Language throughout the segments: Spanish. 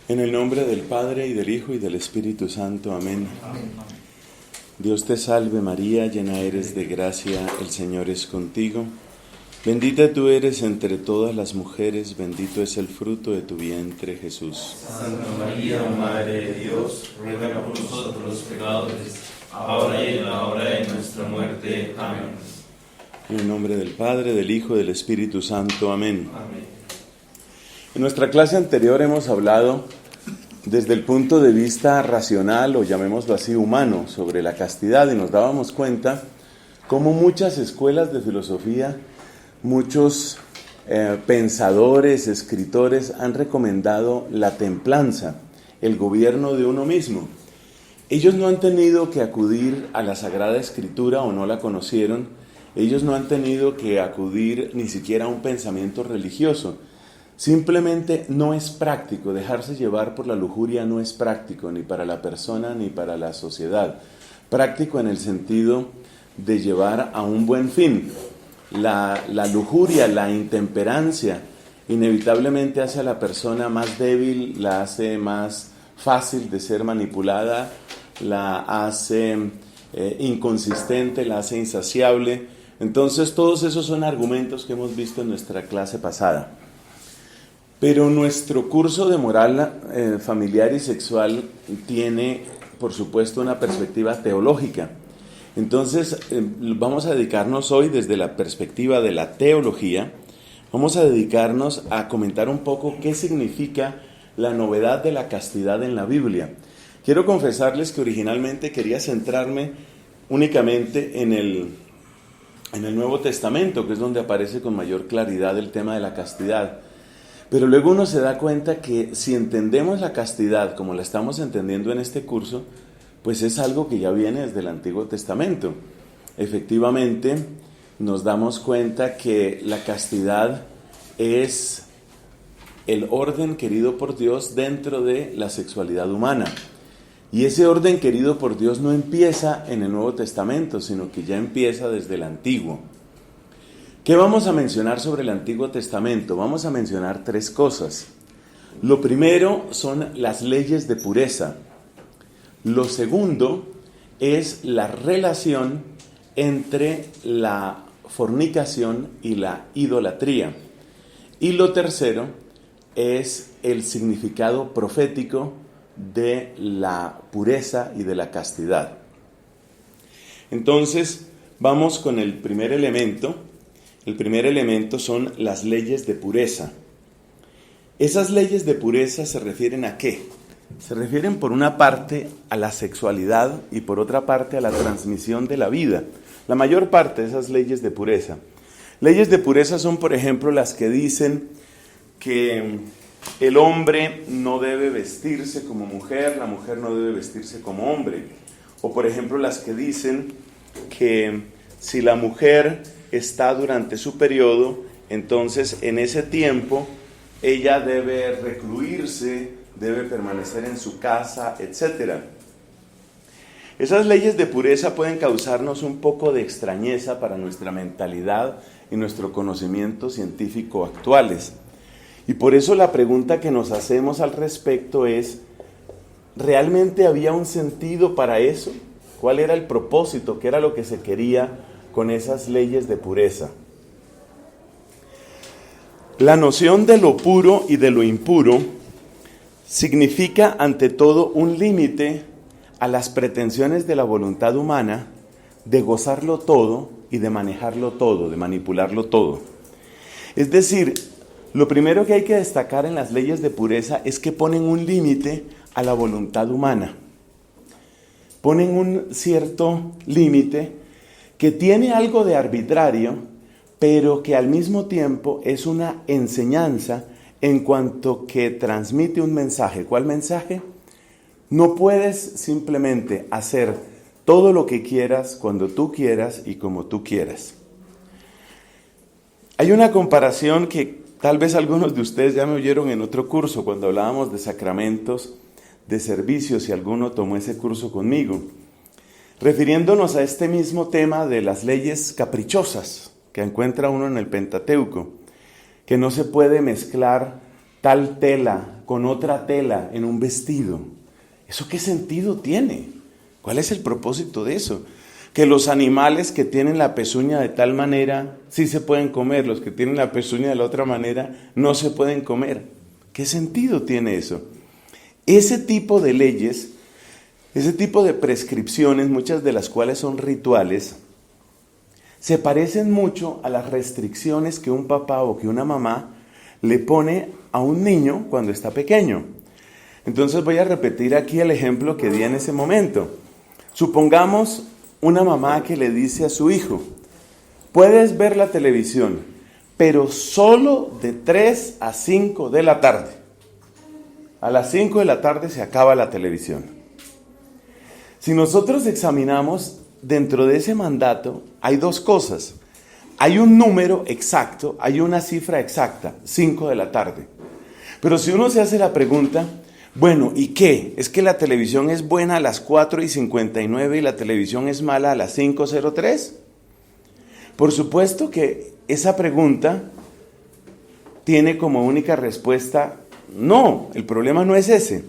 En el nombre del Padre, y del Hijo, y del Espíritu Santo. Amén. Dios te salve María, llena eres de gracia, el Señor es contigo. Bendita tú eres entre todas las mujeres, bendito es el fruto de tu vientre, Jesús. Santa María, Madre de Dios, ruega por nosotros los pecadores, ahora y en la hora de nuestra muerte. Amén. En el nombre del Padre, del Hijo, y del Espíritu Santo. Amén. Amén. En nuestra clase anterior hemos hablado desde el punto de vista racional, o llamémoslo así, humano, sobre la castidad, y nos dábamos cuenta cómo muchas escuelas de filosofía, muchos pensadores, escritores han recomendado la templanza, el gobierno de uno mismo. Ellos no han tenido que acudir a la Sagrada Escritura o no la conocieron, ellos no han tenido que acudir ni siquiera a un pensamiento religioso. Simplemente no es práctico, dejarse llevar por la lujuria no es práctico ni para la persona ni para la sociedad. Práctico en el sentido de llevar a un buen fin. La lujuria, la intemperancia, inevitablemente hace a la persona más débil, la hace más fácil de ser manipulada, la hace inconsistente, la hace insaciable. Entonces todos esos son argumentos que hemos visto en nuestra clase pasada. Pero nuestro curso de moral familiar y sexual tiene, por supuesto, una perspectiva teológica. Entonces, vamos a dedicarnos hoy desde la perspectiva de la teología, vamos a dedicarnos a comentar un poco qué significa la novedad de la castidad en la Biblia. Quiero confesarles que originalmente quería centrarme únicamente en el Nuevo Testamento, que es donde aparece con mayor claridad el tema de la castidad. Pero luego uno se da cuenta que si entendemos la castidad como la estamos entendiendo en este curso, pues es algo que ya viene desde el Antiguo Testamento. Efectivamente, nos damos cuenta que la castidad es el orden querido por Dios dentro de la sexualidad humana. Y ese orden querido por Dios no empieza en el Nuevo Testamento, sino que ya empieza desde el Antiguo. ¿Qué vamos a mencionar sobre el Antiguo Testamento? Vamos a mencionar tres cosas. Lo primero son las leyes de pureza. Lo segundo es la relación entre la fornicación y la idolatría. Y lo tercero es el significado profético de la pureza y de la castidad. Entonces, vamos con el primer elemento. El primer elemento son las leyes de pureza. Esas leyes de pureza se refieren ¿a qué? Se refieren por una parte a la sexualidad y por otra parte a la transmisión de la vida. La mayor parte de esas leyes de pureza. Leyes de pureza son, por ejemplo, las que dicen que el hombre no debe vestirse como mujer, la mujer no debe vestirse como hombre. O, por ejemplo, las que dicen que si la mujer está durante su periodo, entonces en ese tiempo ella debe recluirse, debe permanecer en su casa, etc. Esas leyes de pureza pueden causarnos un poco de extrañeza para nuestra mentalidad y nuestro conocimiento científico actuales. Y por eso la pregunta que nos hacemos al respecto es, ¿realmente había un sentido para eso? ¿Cuál era el propósito? ¿Qué era lo que se quería con esas leyes de pureza? La noción de lo puro y de lo impuro significa ante todo un límite a las pretensiones de la voluntad humana de gozarlo todo y de manejarlo todo, de manipularlo todo. Es decir, lo primero que hay que destacar en las leyes de pureza es que ponen un límite a la voluntad humana. Ponen un cierto límite que tiene algo de arbitrario, pero que al mismo tiempo es una enseñanza en cuanto que transmite un mensaje. ¿Cuál mensaje? No puedes simplemente hacer todo lo que quieras, cuando tú quieras y como tú quieras. Hay una comparación que tal vez algunos de ustedes ya me oyeron en otro curso, cuando hablábamos de sacramentos, de servicios, si alguno tomó ese curso conmigo, refiriéndonos a este mismo tema de las leyes caprichosas que encuentra uno en el Pentateuco, que no se puede mezclar tal tela con otra tela en un vestido. ¿Eso qué sentido tiene? ¿Cuál es el propósito de eso? Que los animales que tienen la pezuña de tal manera sí se pueden comer, los que tienen la pezuña de la otra manera no se pueden comer. ¿Qué sentido tiene eso? Ese tipo de leyes, ese tipo de prescripciones, muchas de las cuales son rituales, se parecen mucho a las restricciones que un papá o que una mamá le pone a un niño cuando está pequeño. Entonces voy a repetir aquí el ejemplo que di en ese momento. Supongamos una mamá que le dice a su hijo, puedes ver la televisión, pero solo de 3 a 5 de la tarde. A las 5 de la tarde se acaba la televisión. Si nosotros examinamos dentro de ese mandato, hay dos cosas. Hay un número exacto, hay una cifra exacta, 5 de la tarde. Pero si uno se hace la pregunta, bueno, ¿y qué? ¿Es que la televisión es buena a las 4:59 y la televisión es mala a las 5:03? Por supuesto que esa pregunta tiene como única respuesta, no, el problema no es ese.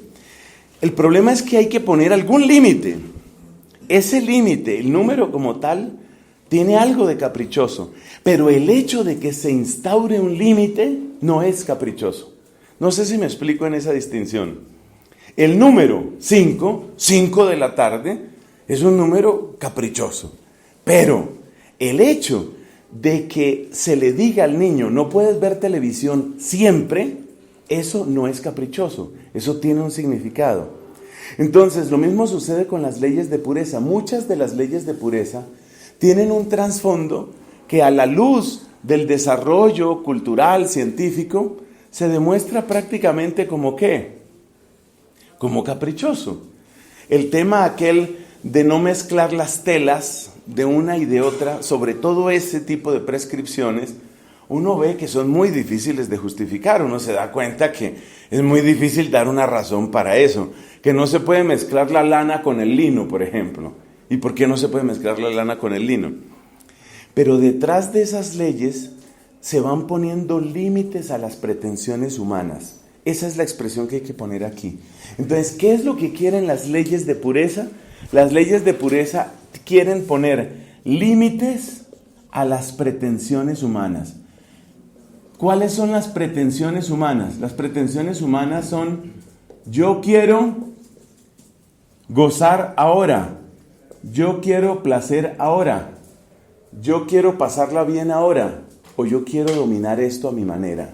El problema es que hay que poner algún límite. Ese límite, el número como tal, tiene algo de caprichoso, pero el hecho de que se instaure un límite no es caprichoso. No sé si me explico en esa distinción. El número 5 de la tarde, es un número caprichoso, pero el hecho de que se le diga al niño, no puedes ver televisión siempre, eso no es caprichoso, eso tiene un significado. Entonces, lo mismo sucede con las leyes de pureza. Muchas de las leyes de pureza tienen un trasfondo que a la luz del desarrollo cultural, científico, se demuestra prácticamente como ¿qué? Como caprichoso. El tema aquel de no mezclar las telas de una y de otra, sobre todo ese tipo de prescripciones, uno ve que son muy difíciles de justificar. Uno se da cuenta que es muy difícil dar una razón para eso, que no se puede mezclar la lana con el lino, por ejemplo. ¿Y por qué no se puede mezclar la lana con el lino? Pero detrás de esas leyes se van poniendo límites a las pretensiones humanas. Esa es la expresión que hay que poner aquí. Entonces, ¿qué es lo que quieren las leyes de pureza? Las leyes de pureza quieren poner límites a las pretensiones humanas. ¿Cuáles son las pretensiones humanas? Las pretensiones humanas son, yo quiero gozar ahora, yo quiero placer ahora, yo quiero pasarla bien ahora, o yo quiero dominar esto a mi manera.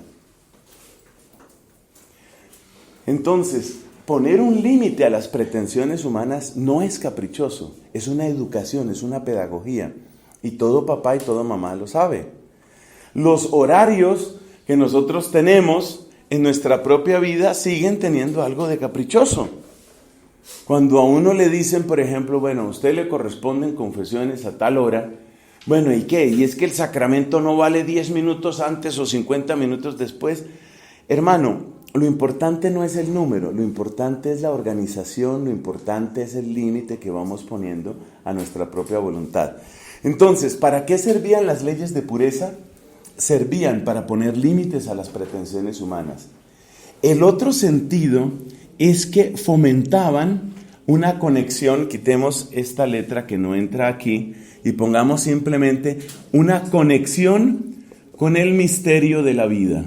Entonces, poner un límite a las pretensiones humanas no es caprichoso, es una educación, es una pedagogía. Y todo papá y toda mamá lo sabe. Los horarios que nosotros tenemos en nuestra propia vida siguen teniendo algo de caprichoso. Cuando a uno le dicen, por ejemplo, bueno, a usted le corresponden confesiones a tal hora, bueno, ¿y qué? ¿Y es que el sacramento no vale 10 minutos antes o 50 minutos después? Hermano, lo importante no es el número, lo importante es la organización, lo importante es el límite que vamos poniendo a nuestra propia voluntad. Entonces, ¿para qué servían las leyes de pureza? Servían para poner límites a las pretensiones humanas. El otro sentido es que fomentaban una conexión, quitemos esta letra que no entra aquí y pongamos simplemente una conexión con el misterio de la vida.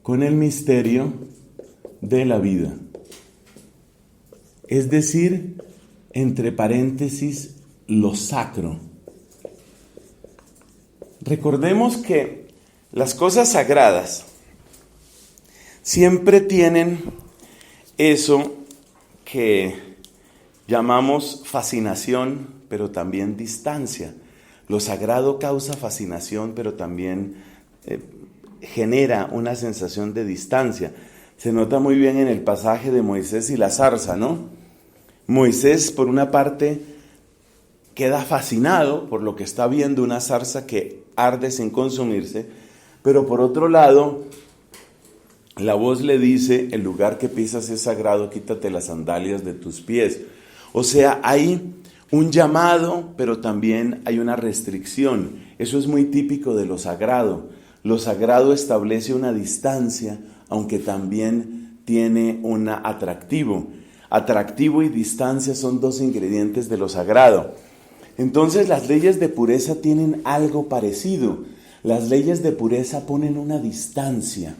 Con el misterio de la vida. Es decir, entre paréntesis, lo sacro. Recordemos que las cosas sagradas siempre tienen eso que llamamos fascinación, pero también distancia. Lo sagrado causa fascinación, pero también genera una sensación de distancia. Se nota muy bien en el pasaje de Moisés y la zarza, ¿no? Moisés, por una parte, queda fascinado por lo que está viendo, una zarza que arde sin consumirse, pero por otro lado, la voz le dice, el lugar que pisas es sagrado, quítate las sandalias de tus pies. O sea, hay un llamado, pero también hay una restricción. Eso es muy típico de lo sagrado. Lo sagrado establece una distancia, aunque también tiene un atractivo. Atractivo y distancia son dos ingredientes de lo sagrado. Entonces las leyes de pureza tienen algo parecido. Las leyes de pureza ponen una distancia.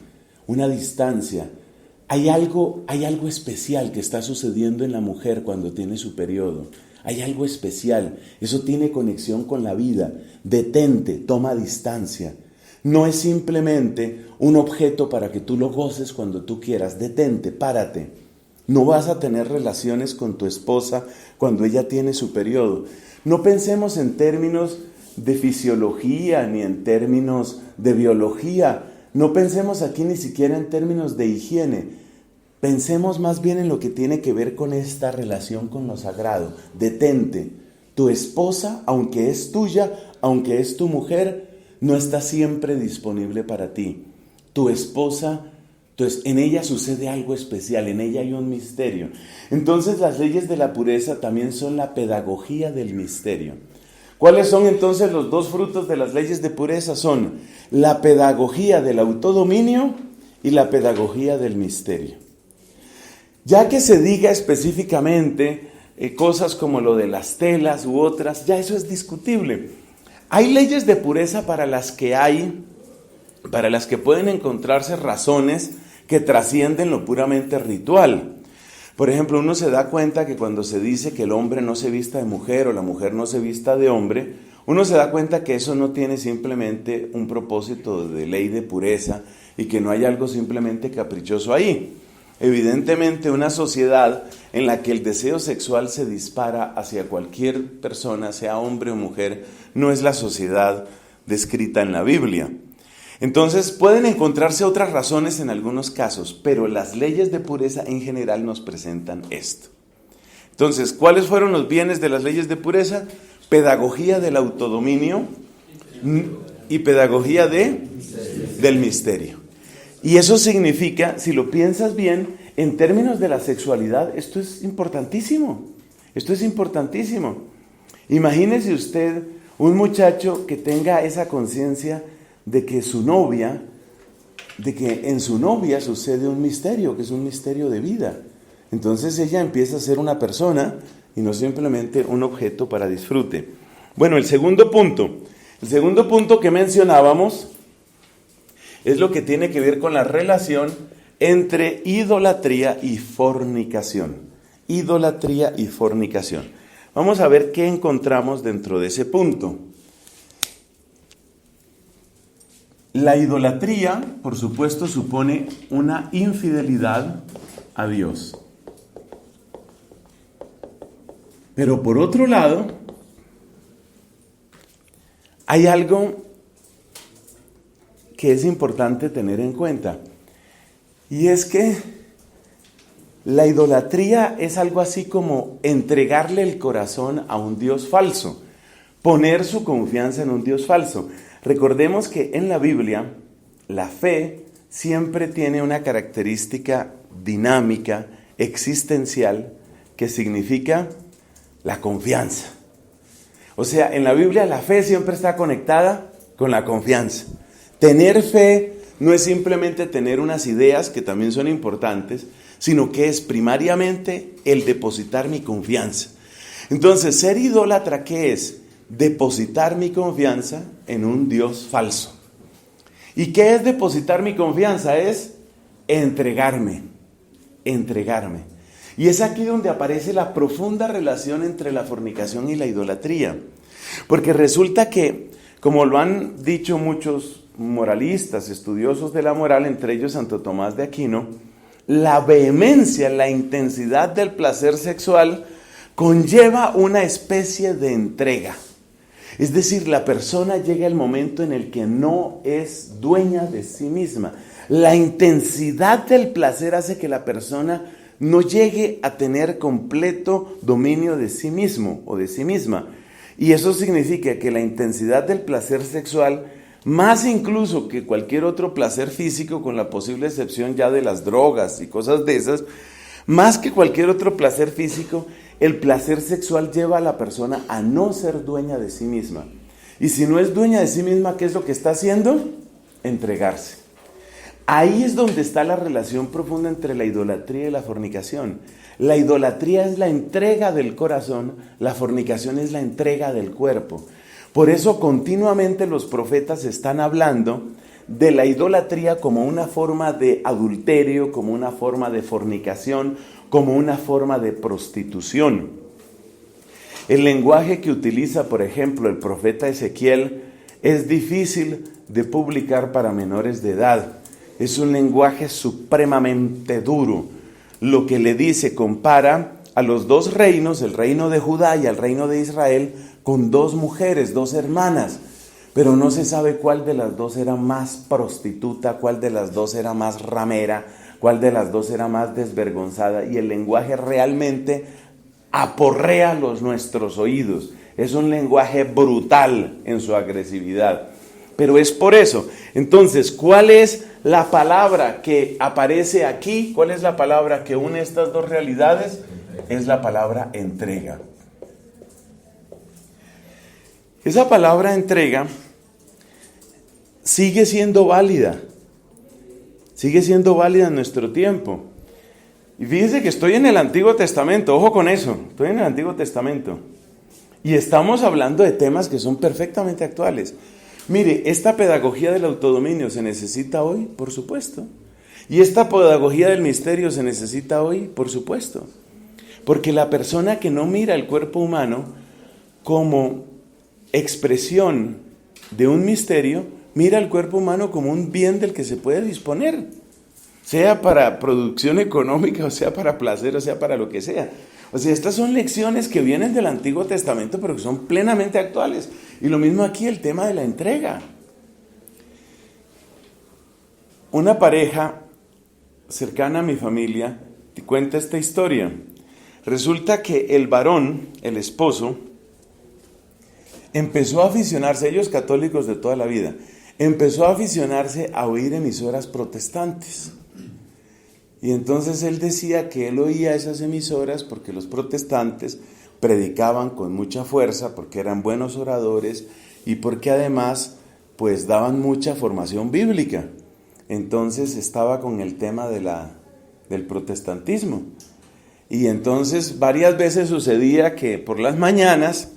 Hay algo especial que está sucediendo en la mujer cuando tiene su periodo. Hay algo especial. Eso tiene conexión con la vida. Detente, toma distancia. No es simplemente un objeto para que tú lo goces cuando tú quieras. Detente, párate. No vas a tener relaciones con tu esposa cuando ella tiene su periodo. No pensemos en términos de fisiología ni en términos de biología. No pensemos aquí ni siquiera en términos de higiene. Pensemos más bien en lo que tiene que ver con esta relación con lo sagrado. Detente. Tu esposa, aunque es tuya, aunque es tu mujer, no está siempre disponible para ti. Tu esposa, en ella sucede algo especial, en ella hay un misterio. Entonces las leyes de la pureza también son la pedagogía del misterio. ¿Cuáles son entonces los dos frutos de las leyes de pureza? Son la pedagogía del autodominio y la pedagogía del misterio. Ya que se diga específicamente cosas como lo de las telas u otras, ya eso es discutible. Hay leyes de pureza para las que pueden encontrarse razones que trascienden lo puramente ritual. Por ejemplo, uno se da cuenta que cuando se dice que el hombre no se vista de mujer o la mujer no se vista de hombre, uno se da cuenta que eso no tiene simplemente un propósito de ley de pureza y que no hay algo simplemente caprichoso ahí. Evidentemente, una sociedad en la que el deseo sexual se dispara hacia cualquier persona, sea hombre o mujer, no es la sociedad descrita en la Biblia. Entonces, pueden encontrarse otras razones en algunos casos, pero las leyes de pureza en general nos presentan esto. Entonces, ¿cuáles fueron los bienes de las leyes de pureza? Pedagogía del autodominio y pedagogía del misterio. Y eso significa, si lo piensas bien, en términos de la sexualidad, esto es importantísimo. Imagínese usted un muchacho que tenga esa conciencia de que en su novia sucede un misterio, que es un misterio de vida. Entonces ella empieza a ser una persona y no simplemente un objeto para disfrute. Bueno, el segundo punto que mencionábamos es lo que tiene que ver con la relación entre idolatría y fornicación. Vamos a ver qué encontramos dentro de ese punto. La idolatría, por supuesto, supone una infidelidad a Dios. Pero por otro lado, hay algo que es importante tener en cuenta. Y es que la idolatría es algo así como entregarle el corazón a un Dios falso, poner su confianza en un Dios falso. Recordemos que en la Biblia la fe siempre tiene una característica dinámica, existencial, que significa la confianza. O sea, en la Biblia la fe siempre está conectada con la confianza. Tener fe no es simplemente tener unas ideas que también son importantes, sino que es primariamente el depositar mi confianza. Entonces, ser idólatra, ¿qué es? Depositar mi confianza en un Dios falso. ¿Y qué es depositar mi confianza? Es entregarme. Y es aquí donde aparece la profunda relación entre la fornicación y la idolatría. Porque resulta que, como lo han dicho muchos moralistas, estudiosos de la moral, entre ellos Santo Tomás de Aquino, la vehemencia, la intensidad del placer sexual conlleva una especie de entrega. Es decir, la persona llega al momento en el que no es dueña de sí misma. La intensidad del placer hace que la persona no llegue a tener completo dominio de sí mismo o de sí misma. Y eso significa que la intensidad del placer sexual, más incluso que cualquier otro placer físico, con la posible excepción ya de las drogas y cosas de esas, más que cualquier otro placer físico, el placer sexual lleva a la persona a no ser dueña de sí misma. Y si no es dueña de sí misma, ¿qué es lo que está haciendo? entregarse. Ahí es donde está la relación profunda entre la idolatría y la fornicación. La idolatría es la entrega del corazón, la fornicación es la entrega del cuerpo. Por eso continuamente los profetas están hablando de la idolatría como una forma de adulterio, como una forma de fornicación, como una forma de prostitución. El lenguaje que utiliza, por ejemplo, el profeta Ezequiel es difícil de publicar para menores de edad. Es un lenguaje supremamente duro. Lo que le dice compara a los dos reinos, el reino de Judá y el reino de Israel, con dos mujeres, dos hermanas. Pero no se sabe cuál de las dos era más prostituta, cuál de las dos era más ramera, cuál de las dos era más desvergonzada. Y el lenguaje realmente aporrea nuestros oídos. Es un lenguaje brutal en su agresividad. Pero es por eso. Entonces, ¿cuál es la palabra que aparece aquí? ¿Cuál es la palabra que une estas dos realidades? Es la palabra entrega. Esa palabra entrega sigue siendo válida. Sigue siendo válida en nuestro tiempo. Y fíjense que estoy en el Antiguo Testamento. Ojo con eso. Estoy en el Antiguo Testamento. Y estamos hablando de temas que son perfectamente actuales. Mire, esta pedagogía del autodominio se necesita hoy, por supuesto. Y esta pedagogía del misterio se necesita hoy, por supuesto. Porque la persona que no mira el cuerpo humano como expresión de un misterio, mira el cuerpo humano como un bien del que se puede disponer. Sea para producción económica, o sea para placer, o sea para lo que sea. O sea, estas son lecciones que vienen del Antiguo Testamento, pero que son plenamente actuales. Y lo mismo aquí, el tema de la entrega. Una pareja cercana a mi familia te cuenta esta historia. Resulta que el varón, el esposo, empezó a aficionarse, ellos católicos de toda la vida, empezó a aficionarse a oír emisoras protestantes. Y entonces él decía que él oía esas emisoras porque los protestantes predicaban con mucha fuerza, porque eran buenos oradores y porque además pues daban mucha formación bíblica. Entonces estaba con el tema del protestantismo. Y entonces varias veces sucedía que por las mañanas,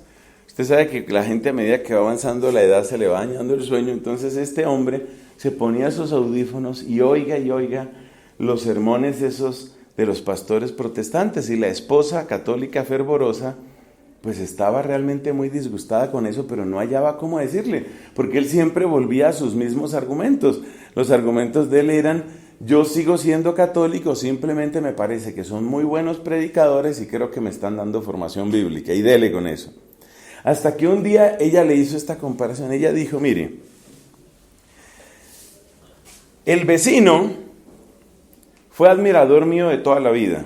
usted sabe que la gente a medida que va avanzando la edad se le va dañando el sueño, entonces este hombre se ponía sus audífonos y oiga los sermones esos de los pastores protestantes, y la esposa católica fervorosa pues estaba realmente muy disgustada con eso, pero no hallaba cómo decirle, porque él siempre volvía a sus mismos argumentos. Los argumentos de él eran: yo sigo siendo católico, simplemente me parece que son muy buenos predicadores y creo que me están dando formación bíblica, y dele con eso. Hasta que un día ella le hizo esta comparación. Ella dijo: mire, el vecino fue admirador mío de toda la vida.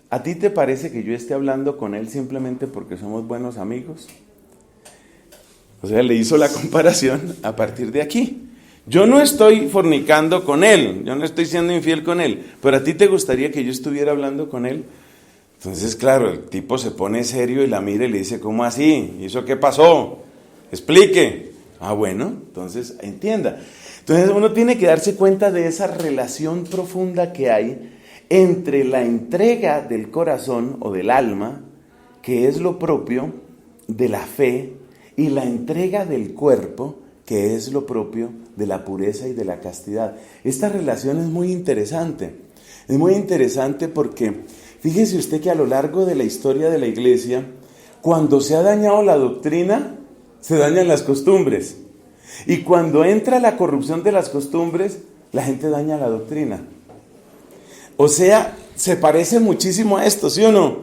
¿A ti te parece que yo esté hablando con él simplemente porque somos buenos amigos? O sea, le hizo la comparación a partir de aquí. Yo no estoy fornicando con él, yo no estoy siendo infiel con él, pero ¿a ti te gustaría que yo estuviera hablando con él? Entonces, claro, el tipo se pone serio y la mira y le dice: ¿cómo así? ¿Y eso qué pasó? Explique. Ah, bueno, entonces entienda. Entonces uno tiene que darse cuenta de esa relación profunda que hay entre la entrega del corazón o del alma, que es lo propio de la fe, y la entrega del cuerpo, que es lo propio de la pureza y de la castidad. Esta relación es muy interesante. Es muy interesante porque fíjese usted que a lo largo de la historia de la iglesia, cuando se ha dañado la doctrina, se dañan las costumbres. Y cuando entra la corrupción de las costumbres, la gente daña la doctrina. O sea, se parece muchísimo a esto, ¿sí o no?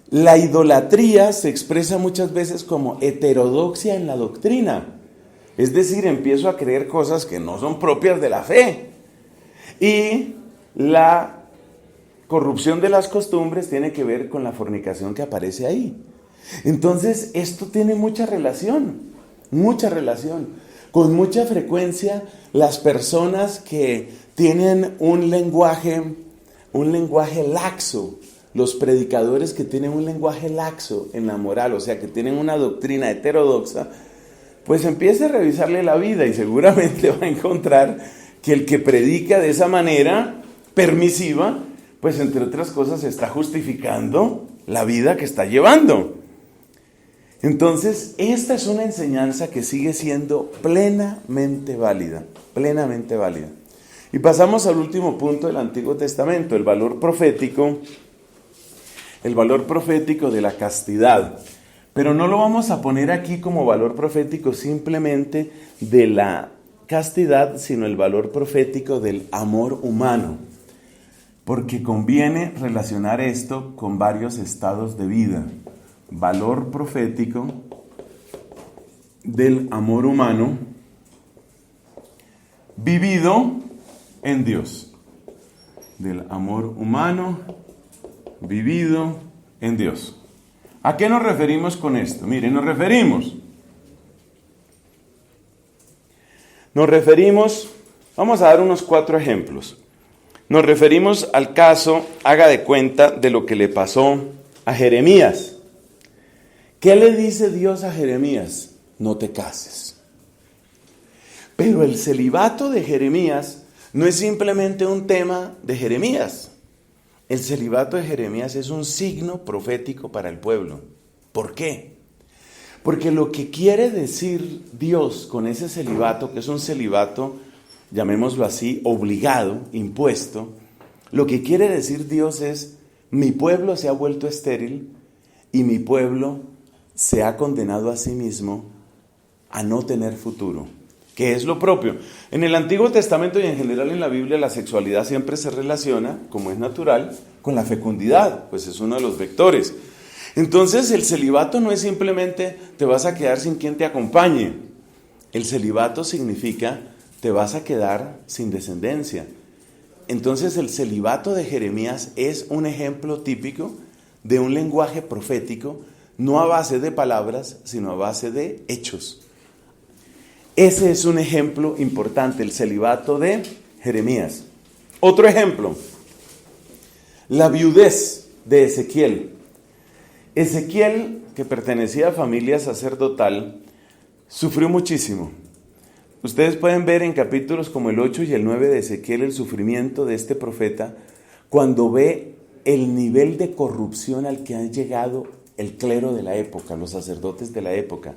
La idolatría se expresa muchas veces como heterodoxia en la doctrina. Es decir, empiezo a creer cosas que no son propias de la fe. Y la corrupción de las costumbres tiene que ver con la fornicación que aparece ahí. Entonces, esto tiene mucha relación. Con mucha frecuencia, las personas que tienen un lenguaje laxo, los predicadores que tienen un lenguaje laxo en la moral, o sea, que tienen una doctrina heterodoxa, pues empiece a revisarle la vida y seguramente va a encontrar que el que predica de esa manera permisiva, pues entre otras cosas está justificando la vida que está llevando. Entonces, esta es una enseñanza que sigue siendo plenamente válida, plenamente válida. Y pasamos al último punto del Antiguo Testamento, el valor profético de la castidad. Pero no lo vamos a poner aquí como valor profético simplemente de la castidad, sino el valor profético del amor humano. Porque conviene relacionar esto con varios estados de vida. Valor profético del amor humano vivido en Dios. Del amor humano vivido en Dios. ¿A qué nos referimos con esto? Miren, nos referimos, vamos a dar unos 4 ejemplos. Nos referimos al caso, haga de cuenta, de lo que le pasó a Jeremías. ¿Qué le dice Dios a Jeremías? No te cases. Pero el celibato de Jeremías no es simplemente un tema de Jeremías. El celibato de Jeremías es un signo profético para el pueblo. ¿Por qué? Porque lo que quiere decir Dios con ese celibato, que es un celibato, llamémoslo así, obligado, impuesto, lo que quiere decir Dios es: mi pueblo se ha vuelto estéril y mi pueblo se ha condenado a sí mismo a no tener futuro, que es lo propio. En el Antiguo Testamento y en general en la Biblia, la sexualidad siempre se relaciona, como es natural, con la fecundidad, pues es uno de los vectores. Entonces el celibato no es simplemente te vas a quedar sin quien te acompañe. El celibato significa te vas a quedar sin descendencia. Entonces el celibato de Jeremías es un ejemplo típico de un lenguaje profético, no a base de palabras, sino a base de hechos. Ese es un ejemplo importante, el celibato de Jeremías. Otro ejemplo, la viudez de Ezequiel. Ezequiel, que pertenecía a familia sacerdotal, sufrió muchísimo. Ustedes pueden ver en capítulos como el 8 y el 9 de Ezequiel el sufrimiento de este profeta cuando ve el nivel de corrupción al que han llegado el clero de la época, los sacerdotes de la época.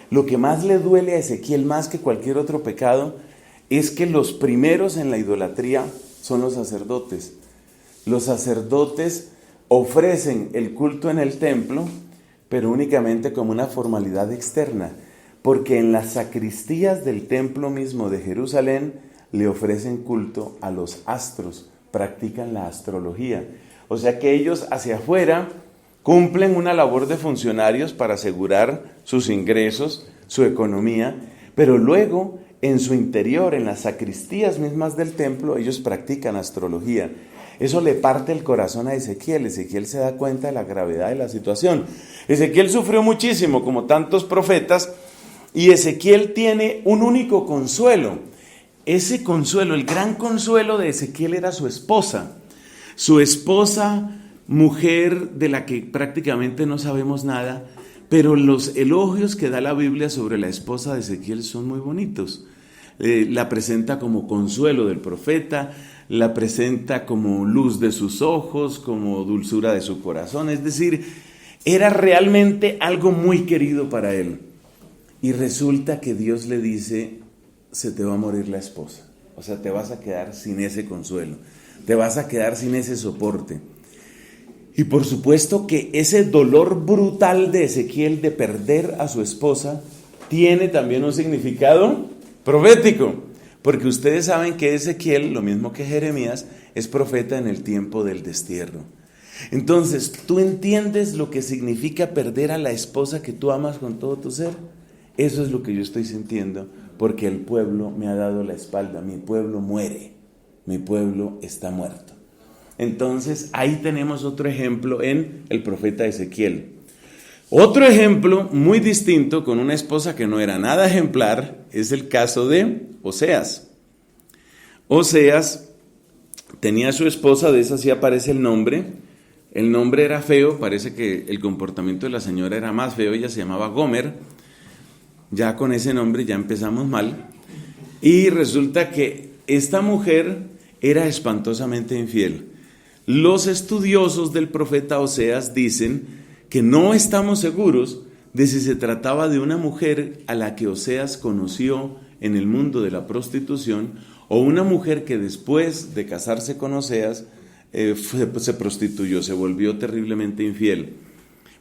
Lo que más le duele a Ezequiel, más que cualquier otro pecado, es que los primeros en la idolatría son los sacerdotes. Los sacerdotes ofrecen el culto en el templo, pero únicamente como una formalidad externa, porque en las sacristías del templo mismo de Jerusalén le ofrecen culto a los astros, practican la astrología. O sea que ellos hacia afuera cumplen una labor de funcionarios para asegurar sus ingresos, su economía, pero luego en su interior, en las sacristías mismas del templo, ellos practican astrología. Eso le parte el corazón a Ezequiel. Ezequiel se da cuenta de la gravedad de la situación. Ezequiel sufrió muchísimo, como tantos profetas, y Ezequiel tiene un único consuelo. Ese consuelo, el gran consuelo de Ezequiel era su esposa. Su esposa, mujer de la que prácticamente no sabemos nada, pero los elogios que da la Biblia sobre la esposa de Ezequiel son muy bonitos. La presenta como consuelo del profeta, la presenta como luz de sus ojos, como dulzura de su corazón, es decir, era realmente algo muy querido para él. Y resulta que Dios le dice: se te va a morir la esposa, o sea, te vas a quedar sin ese consuelo, te vas a quedar sin ese soporte. Y por supuesto que ese dolor brutal de Ezequiel de perder a su esposa tiene también un significado profético, porque ustedes saben que Ezequiel, lo mismo que Jeremías, es profeta en el tiempo del destierro. Entonces, ¿tú entiendes lo que significa perder a la esposa que tú amas con todo tu ser? Eso es lo que yo estoy sintiendo, porque el pueblo me ha dado la espalda, mi pueblo muere, mi pueblo está muerto. Entonces, ahí tenemos otro ejemplo en el profeta Ezequiel. Otro ejemplo muy distinto, con una esposa que no era nada ejemplar, es el caso de Oseas. Oseas tenía a su esposa, de esa sí aparece el nombre era feo, parece que el comportamiento de la señora era más feo, ella se llamaba Gomer. ya con ese nombre ya empezamos mal. Y resulta que esta mujer era espantosamente infiel. Los estudiosos del profeta Oseas dicen que no estamos seguros de si se trataba de una mujer a la que Oseas conoció en el mundo de la prostitución o una mujer que después de casarse con Oseas se prostituyó, se volvió terriblemente infiel.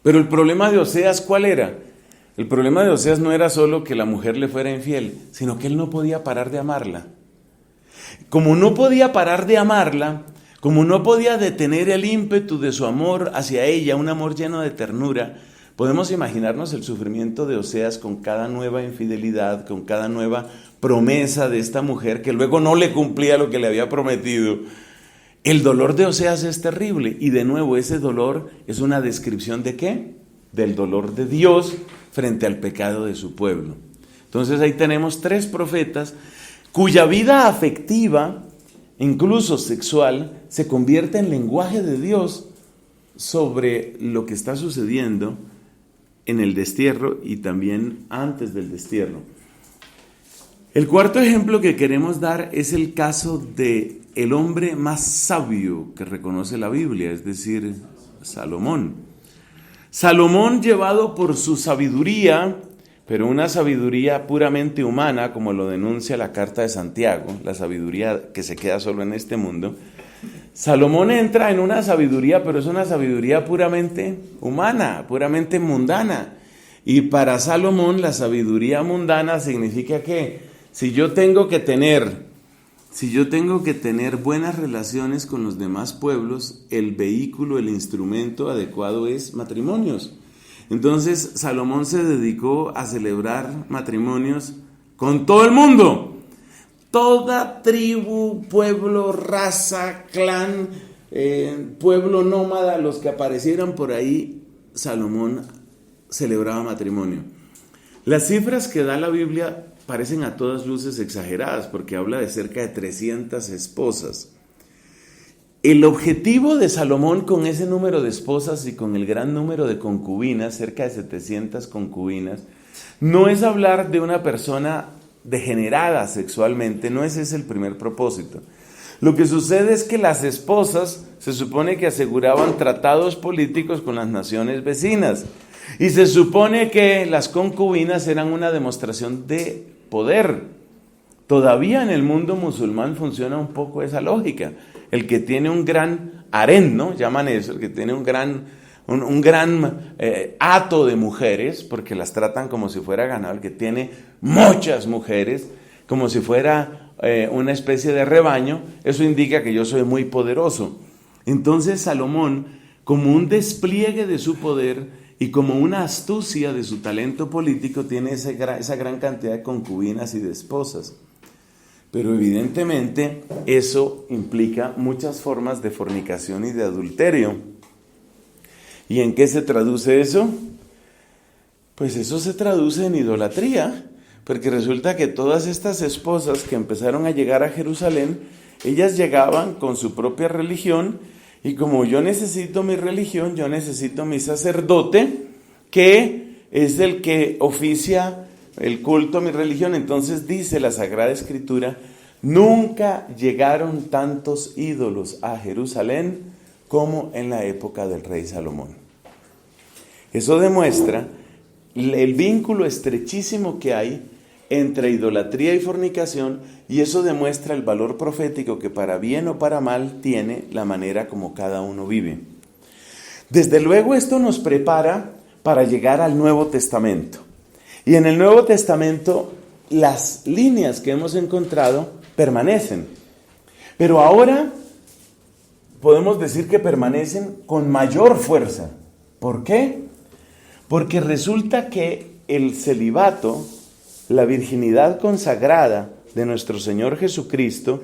Pero el problema de Oseas, ¿cuál era? El problema de Oseas no era solo que la mujer le fuera infiel, sino que él no podía parar de amarla. Como no podía parar de amarla, como no podía detener el ímpetu de su amor hacia ella, un amor lleno de ternura, podemos imaginarnos el sufrimiento de Oseas con cada nueva infidelidad, con cada nueva promesa de esta mujer que luego no le cumplía lo que le había prometido. El dolor de Oseas es terrible y de nuevo ese dolor es una descripción ¿de qué? Del dolor de Dios frente al pecado de su pueblo. Entonces ahí tenemos 3 profetas cuya vida afectiva, incluso sexual, se convierte en lenguaje de Dios sobre lo que está sucediendo en el destierro y también antes del destierro. El cuarto ejemplo que queremos dar es el caso de el hombre más sabio que reconoce la Biblia, es decir, Salomón. Salomón, llevado por su sabiduría, pero una sabiduría puramente humana, como lo denuncia la Carta de Santiago, la sabiduría que se queda solo en este mundo, Salomón entra en una sabiduría, pero es una sabiduría puramente humana, puramente mundana. Y para Salomón la sabiduría mundana significa que si yo tengo que tener buenas relaciones con los demás pueblos, el vehículo, el instrumento adecuado es matrimonios. Entonces Salomón se dedicó a celebrar matrimonios con todo el mundo. Toda tribu, pueblo, raza, clan, pueblo nómada, los que aparecieran por ahí, Salomón celebraba matrimonio. Las cifras que da la Biblia parecen a todas luces exageradas porque habla de cerca de 300 esposas. El objetivo de Salomón con ese número de esposas y con el gran número de concubinas, cerca de 700 concubinas, no es hablar de una persona degenerada sexualmente, no ese es el primer propósito. Lo que sucede es que las esposas se supone que aseguraban tratados políticos con las naciones vecinas y se supone que las concubinas eran una demostración de poder. Todavía en el mundo musulmán funciona un poco esa lógica. El que tiene un gran harén, ¿no? Llaman eso, el que tiene un gran hato de mujeres, porque las tratan como si fuera ganado, el que tiene muchas mujeres, como si fuera una especie de rebaño, eso indica que yo soy muy poderoso. Entonces Salomón, como un despliegue de su poder y como una astucia de su talento político, tiene esa gran cantidad de concubinas y de esposas. Pero evidentemente eso implica muchas formas de fornicación y de adulterio. ¿Y en qué se traduce eso? Pues eso se traduce en idolatría, porque resulta que todas estas esposas que empezaron a llegar a Jerusalén, ellas llegaban con su propia religión, y como yo necesito mi religión, yo necesito mi sacerdote, que es el que oficia el culto a mi religión. Entonces dice la Sagrada Escritura, nunca llegaron tantos ídolos a Jerusalén como en la época del rey Salomón. Eso demuestra el vínculo estrechísimo que hay entre idolatría y fornicación, y eso demuestra el valor profético que para bien o para mal tiene la manera como cada uno vive. Desde luego esto nos prepara para llegar al Nuevo Testamento. Y en el Nuevo Testamento las líneas que hemos encontrado permanecen. Pero ahora podemos decir que permanecen con mayor fuerza. ¿Por qué? Porque resulta que el celibato, la virginidad consagrada de nuestro Señor Jesucristo,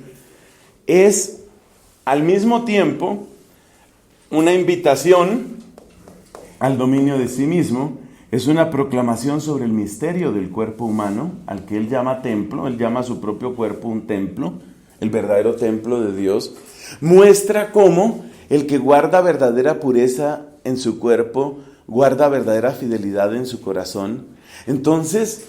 es al mismo tiempo una invitación al dominio de sí mismo, es una proclamación sobre el misterio del cuerpo humano, al que Él llama templo. Él llama a su propio cuerpo un templo, el verdadero templo de Dios. Muestra cómo el que guarda verdadera pureza en su cuerpo, guarda verdadera fidelidad en su corazón. Entonces,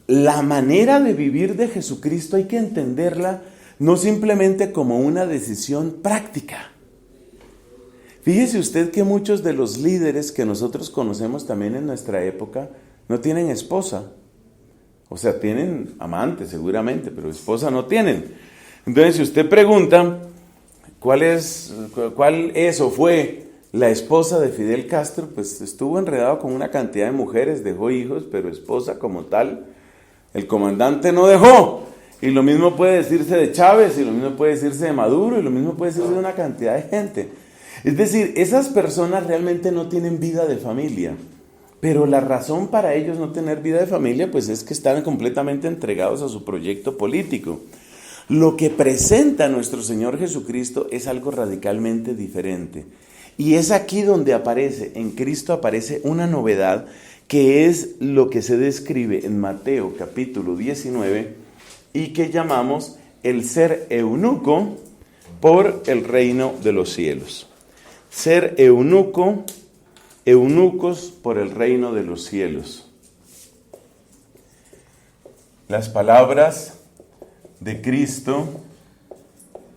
la manera de vivir de Jesucristo hay que entenderla no simplemente como una decisión práctica. Fíjese usted que muchos de los líderes que nosotros conocemos también en nuestra época no tienen esposa. O sea, tienen amante seguramente, pero esposa no tienen. Entonces, si usted pregunta cuál es o fue la esposa de Fidel Castro, pues estuvo enredado con una cantidad de mujeres, dejó hijos, pero esposa como tal, el comandante no dejó. Y lo mismo puede decirse de Chávez, y lo mismo puede decirse de Maduro, y lo mismo puede decirse de una cantidad de gente. Es decir, esas personas realmente no tienen vida de familia, pero la razón para ellos no tener vida de familia pues es que están completamente entregados a su proyecto político. Lo que presenta nuestro Señor Jesucristo es algo radicalmente diferente. Y es aquí donde en Cristo aparece una novedad que es lo que se describe en Mateo capítulo 19 y que llamamos el ser eunuco por el reino de los cielos. Ser eunucos por el reino de los cielos. Las palabras de Cristo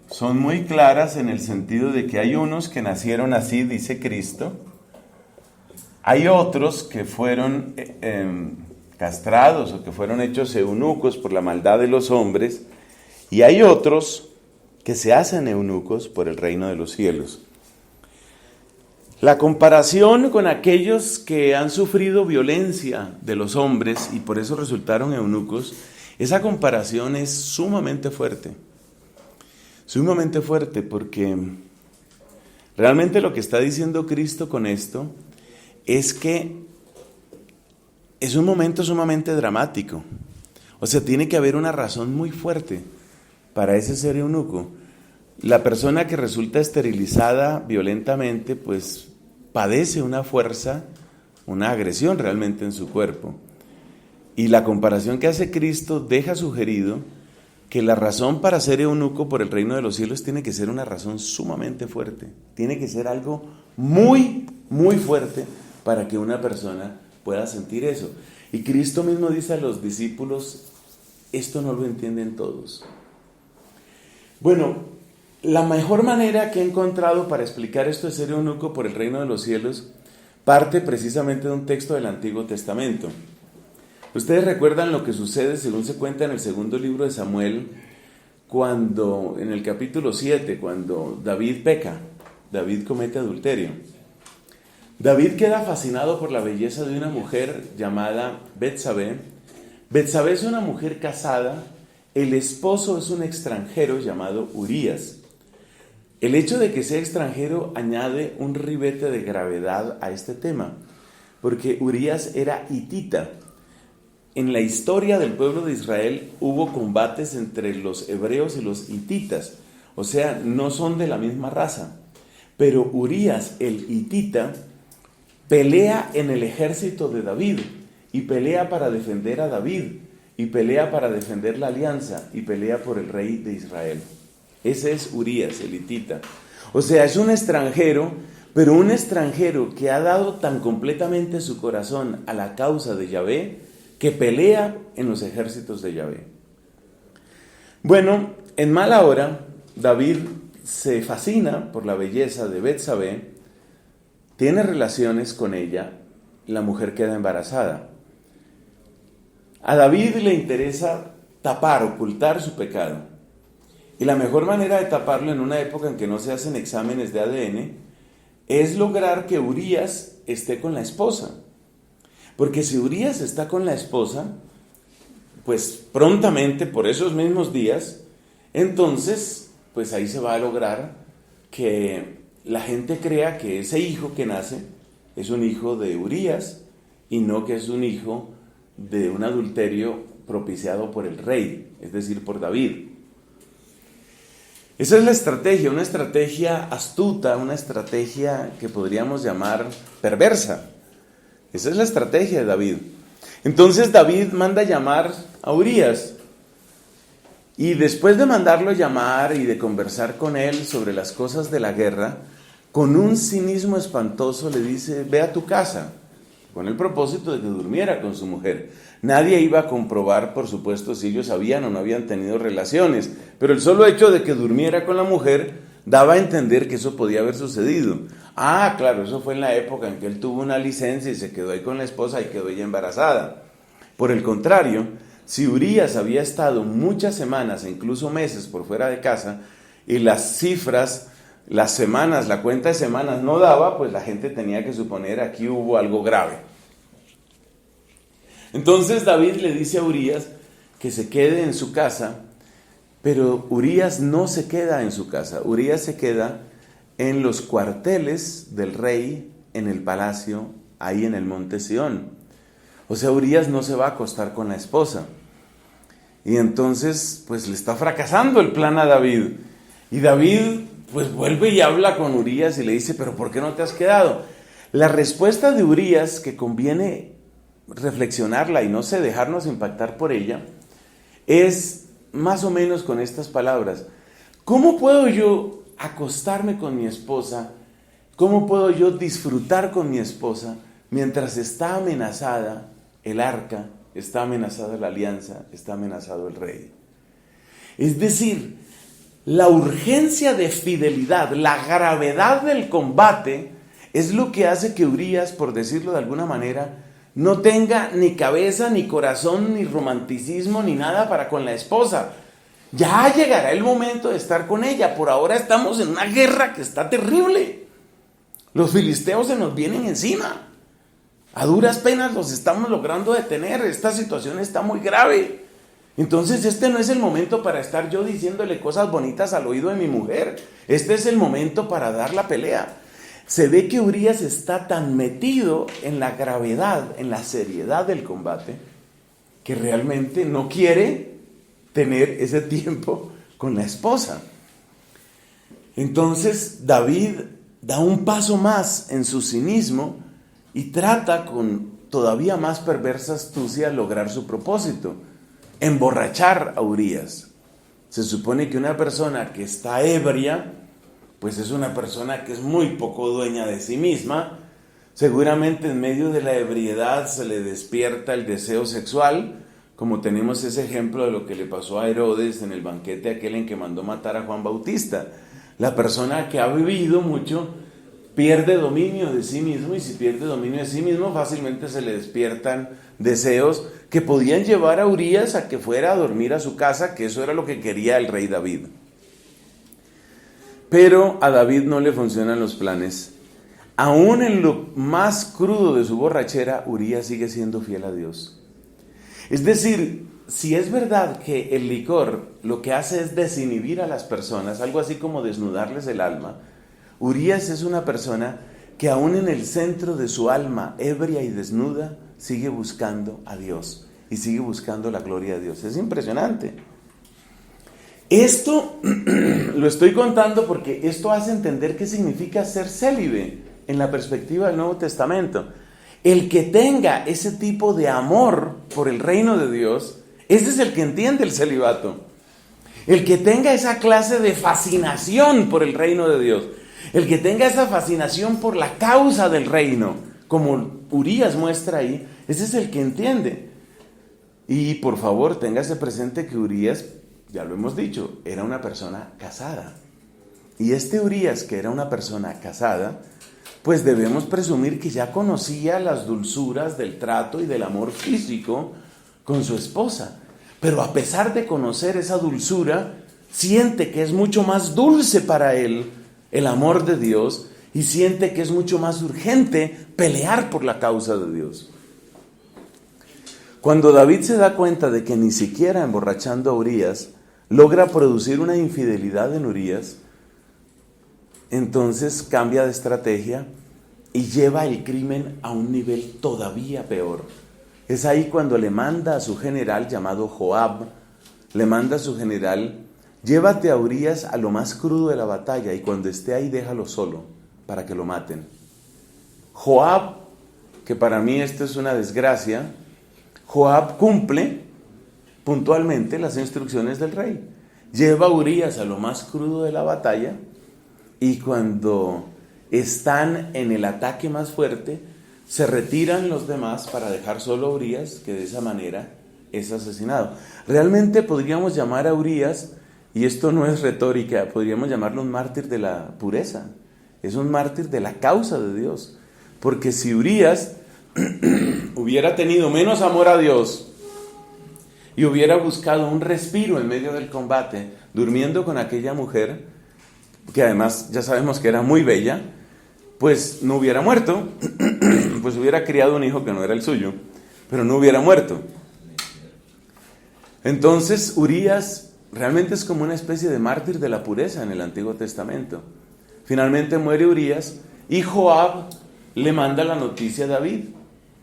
son muy claras en el sentido de que hay unos que nacieron así, dice Cristo. Hay otros que fueron castrados o que fueron hechos eunucos por la maldad de los hombres. Y hay otros que se hacen eunucos por el reino de los cielos. La comparación con aquellos que han sufrido violencia de los hombres y por eso resultaron eunucos, esa comparación es sumamente fuerte porque realmente lo que está diciendo Cristo con esto es que es un momento sumamente dramático. O sea, tiene que haber una razón muy fuerte para ese ser eunuco. La persona que resulta esterilizada violentamente, pues padece una fuerza, una agresión realmente en su cuerpo. Y la comparación que hace Cristo deja sugerido que la razón para ser eunuco por el reino de los cielos tiene que ser una razón sumamente fuerte. Tiene que ser algo muy, muy fuerte para que una persona pueda sentir eso. Y Cristo mismo dice a los discípulos, esto no lo entienden todos. Bueno, la mejor manera que he encontrado para explicar esto de ser eunuco por el reino de los cielos parte precisamente de un texto del Antiguo Testamento. Ustedes recuerdan lo que sucede, según se cuenta en el segundo libro de Samuel, cuando en el capítulo 7, cuando David peca, David comete adulterio. David queda fascinado por la belleza de una mujer llamada Betsabé. Betsabé es una mujer casada, el esposo es un extranjero llamado Urías. El hecho de que sea extranjero añade un ribete de gravedad a este tema, porque Urías era hitita. En la historia del pueblo de Israel hubo combates entre los hebreos y los hititas, o sea, no son de la misma raza, pero Urías, el hitita, pelea en el ejército de David, y pelea para defender a David, y pelea para defender la alianza, y pelea por el rey de Israel. Ese es Urías, el hitita. O sea, es un extranjero, pero un extranjero que ha dado tan completamente su corazón a la causa de Yahvé, que pelea en los ejércitos de Yahvé. Bueno, en mala hora, David se fascina por la belleza de Betsabé, tiene relaciones con ella, la mujer queda embarazada. A David le interesa ocultar su pecado. Y la mejor manera de taparlo en una época en que no se hacen exámenes de ADN es lograr que Urías esté con la esposa. Porque si Urías está con la esposa, pues prontamente, por esos mismos días, entonces, pues ahí se va a lograr que la gente crea que ese hijo que nace es un hijo de Urías y no que es un hijo de un adulterio propiciado por el rey, es decir, por David. Esa es la estrategia, una estrategia astuta, una estrategia que podríamos llamar perversa. Esa es la estrategia de David. Entonces David manda llamar a Urías. Y después de mandarlo llamar y de conversar con él sobre las cosas de la guerra, con un cinismo espantoso le dice, ve a tu casa, con el propósito de que durmiera con su mujer. Nadie iba a comprobar, por supuesto, si ellos habían o no habían tenido relaciones, pero el solo hecho de que durmiera con la mujer daba a entender que eso podía haber sucedido. Ah, claro, eso fue en la época en que él tuvo una licencia y se quedó ahí con la esposa y quedó ella embarazada. Por el contrario, si Urías había estado muchas semanas e incluso meses por fuera de casa y las cifras, las semanas, la cuenta de semanas no daba, pues la gente tenía que suponer aquí hubo algo grave. Entonces David le dice a Urías que se quede en su casa, pero Urías no se queda en su casa. Urías se queda en los cuarteles del rey, en el palacio, ahí en el monte Sión. O sea, Urías no se va a acostar con la esposa. Y entonces, pues le está fracasando el plan a David. Y David, pues vuelve y habla con Urías y le dice, ¿pero por qué no te has quedado? La respuesta de Urías, que conviene reflexionarla y no sé, dejarnos impactar por ella, es más o menos con estas palabras. ¿Cómo puedo yo acostarme con mi esposa? ¿Cómo puedo yo disfrutar con mi esposa mientras está amenazada el arca, está amenazada la alianza, está amenazado el rey? Es decir, la urgencia de fidelidad, la gravedad del combate es lo que hace que Urías, por decirlo de alguna manera, no tenga ni cabeza, ni corazón, ni romanticismo, ni nada para con la esposa. Ya llegará el momento de estar con ella. Por ahora estamos en una guerra que está terrible. Los filisteos se nos vienen encima. A duras penas los estamos logrando detener. Esta situación está muy grave. Entonces este no es el momento para estar yo diciéndole cosas bonitas al oído de mi mujer. Este es el momento para dar la pelea. Se ve que Urías está tan metido en la gravedad, en la seriedad del combate, que realmente no quiere tener ese tiempo con la esposa. Entonces David da un paso más en su cinismo y trata con todavía más perversa astucia lograr su propósito, emborrachar a Urías. Se supone que una persona que está ebria, pues es una persona que es muy poco dueña de sí misma. Seguramente en medio de la ebriedad se le despierta el deseo sexual, como tenemos ese ejemplo de lo que le pasó a Herodes en el banquete aquel en que mandó matar a Juan Bautista. La persona que ha vivido mucho pierde dominio de sí mismo, y si pierde dominio de sí mismo fácilmente se le despiertan deseos que podían llevar a Urías a que fuera a dormir a su casa, que eso era lo que quería el rey David. Pero a David no le funcionan los planes. Aún en lo más crudo de su borrachera, Urías sigue siendo fiel a Dios. Es decir, si es verdad que el licor lo que hace es desinhibir a las personas, algo así como desnudarles el alma, Urías es una persona que aún en el centro de su alma, ebria y desnuda, sigue buscando a Dios y sigue buscando la gloria de Dios. Es impresionante. Esto lo estoy contando porque esto hace entender qué significa ser célibe en la perspectiva del Nuevo Testamento. El que tenga ese tipo de amor por el reino de Dios, ese es el que entiende el celibato. El que tenga esa clase de fascinación por el reino de Dios, el que tenga esa fascinación por la causa del reino, como Urías muestra ahí, ese es el que entiende. Y por favor, téngase presente que Urías, ya lo hemos dicho, era una persona casada. Y este Urías, que era una persona casada, pues debemos presumir que ya conocía las dulzuras del trato y del amor físico con su esposa. Pero a pesar de conocer esa dulzura, siente que es mucho más dulce para él el amor de Dios y siente que es mucho más urgente pelear por la causa de Dios. Cuando David se da cuenta de que ni siquiera emborrachando a Urías logra producir una infidelidad en Urías, entonces cambia de estrategia y lleva el crimen a un nivel todavía peor. Es ahí cuando le manda a su general llamado Joab, le manda a su general: llévate a Urías a lo más crudo de la batalla y cuando esté ahí déjalo solo para que lo maten. Joab, que para mí esto es una desgracia, Joab cumple puntualmente las instrucciones del rey. Lleva a Urías a lo más crudo de la batalla y cuando están en el ataque más fuerte, se retiran los demás para dejar solo a Urías, que de esa manera es asesinado. Realmente podríamos llamar a Urías, y esto no es retórica, podríamos llamarlo un mártir de la pureza. Es un mártir de la causa de Dios. Porque si Urías hubiera tenido menos amor a Dios y hubiera buscado un respiro en medio del combate, durmiendo con aquella mujer, que además ya sabemos que era muy bella, pues no hubiera muerto, pues hubiera criado un hijo que no era el suyo, pero no hubiera muerto. Entonces Urías realmente es como una especie de mártir de la pureza en el Antiguo Testamento. Finalmente muere Urías y Joab le manda la noticia a David: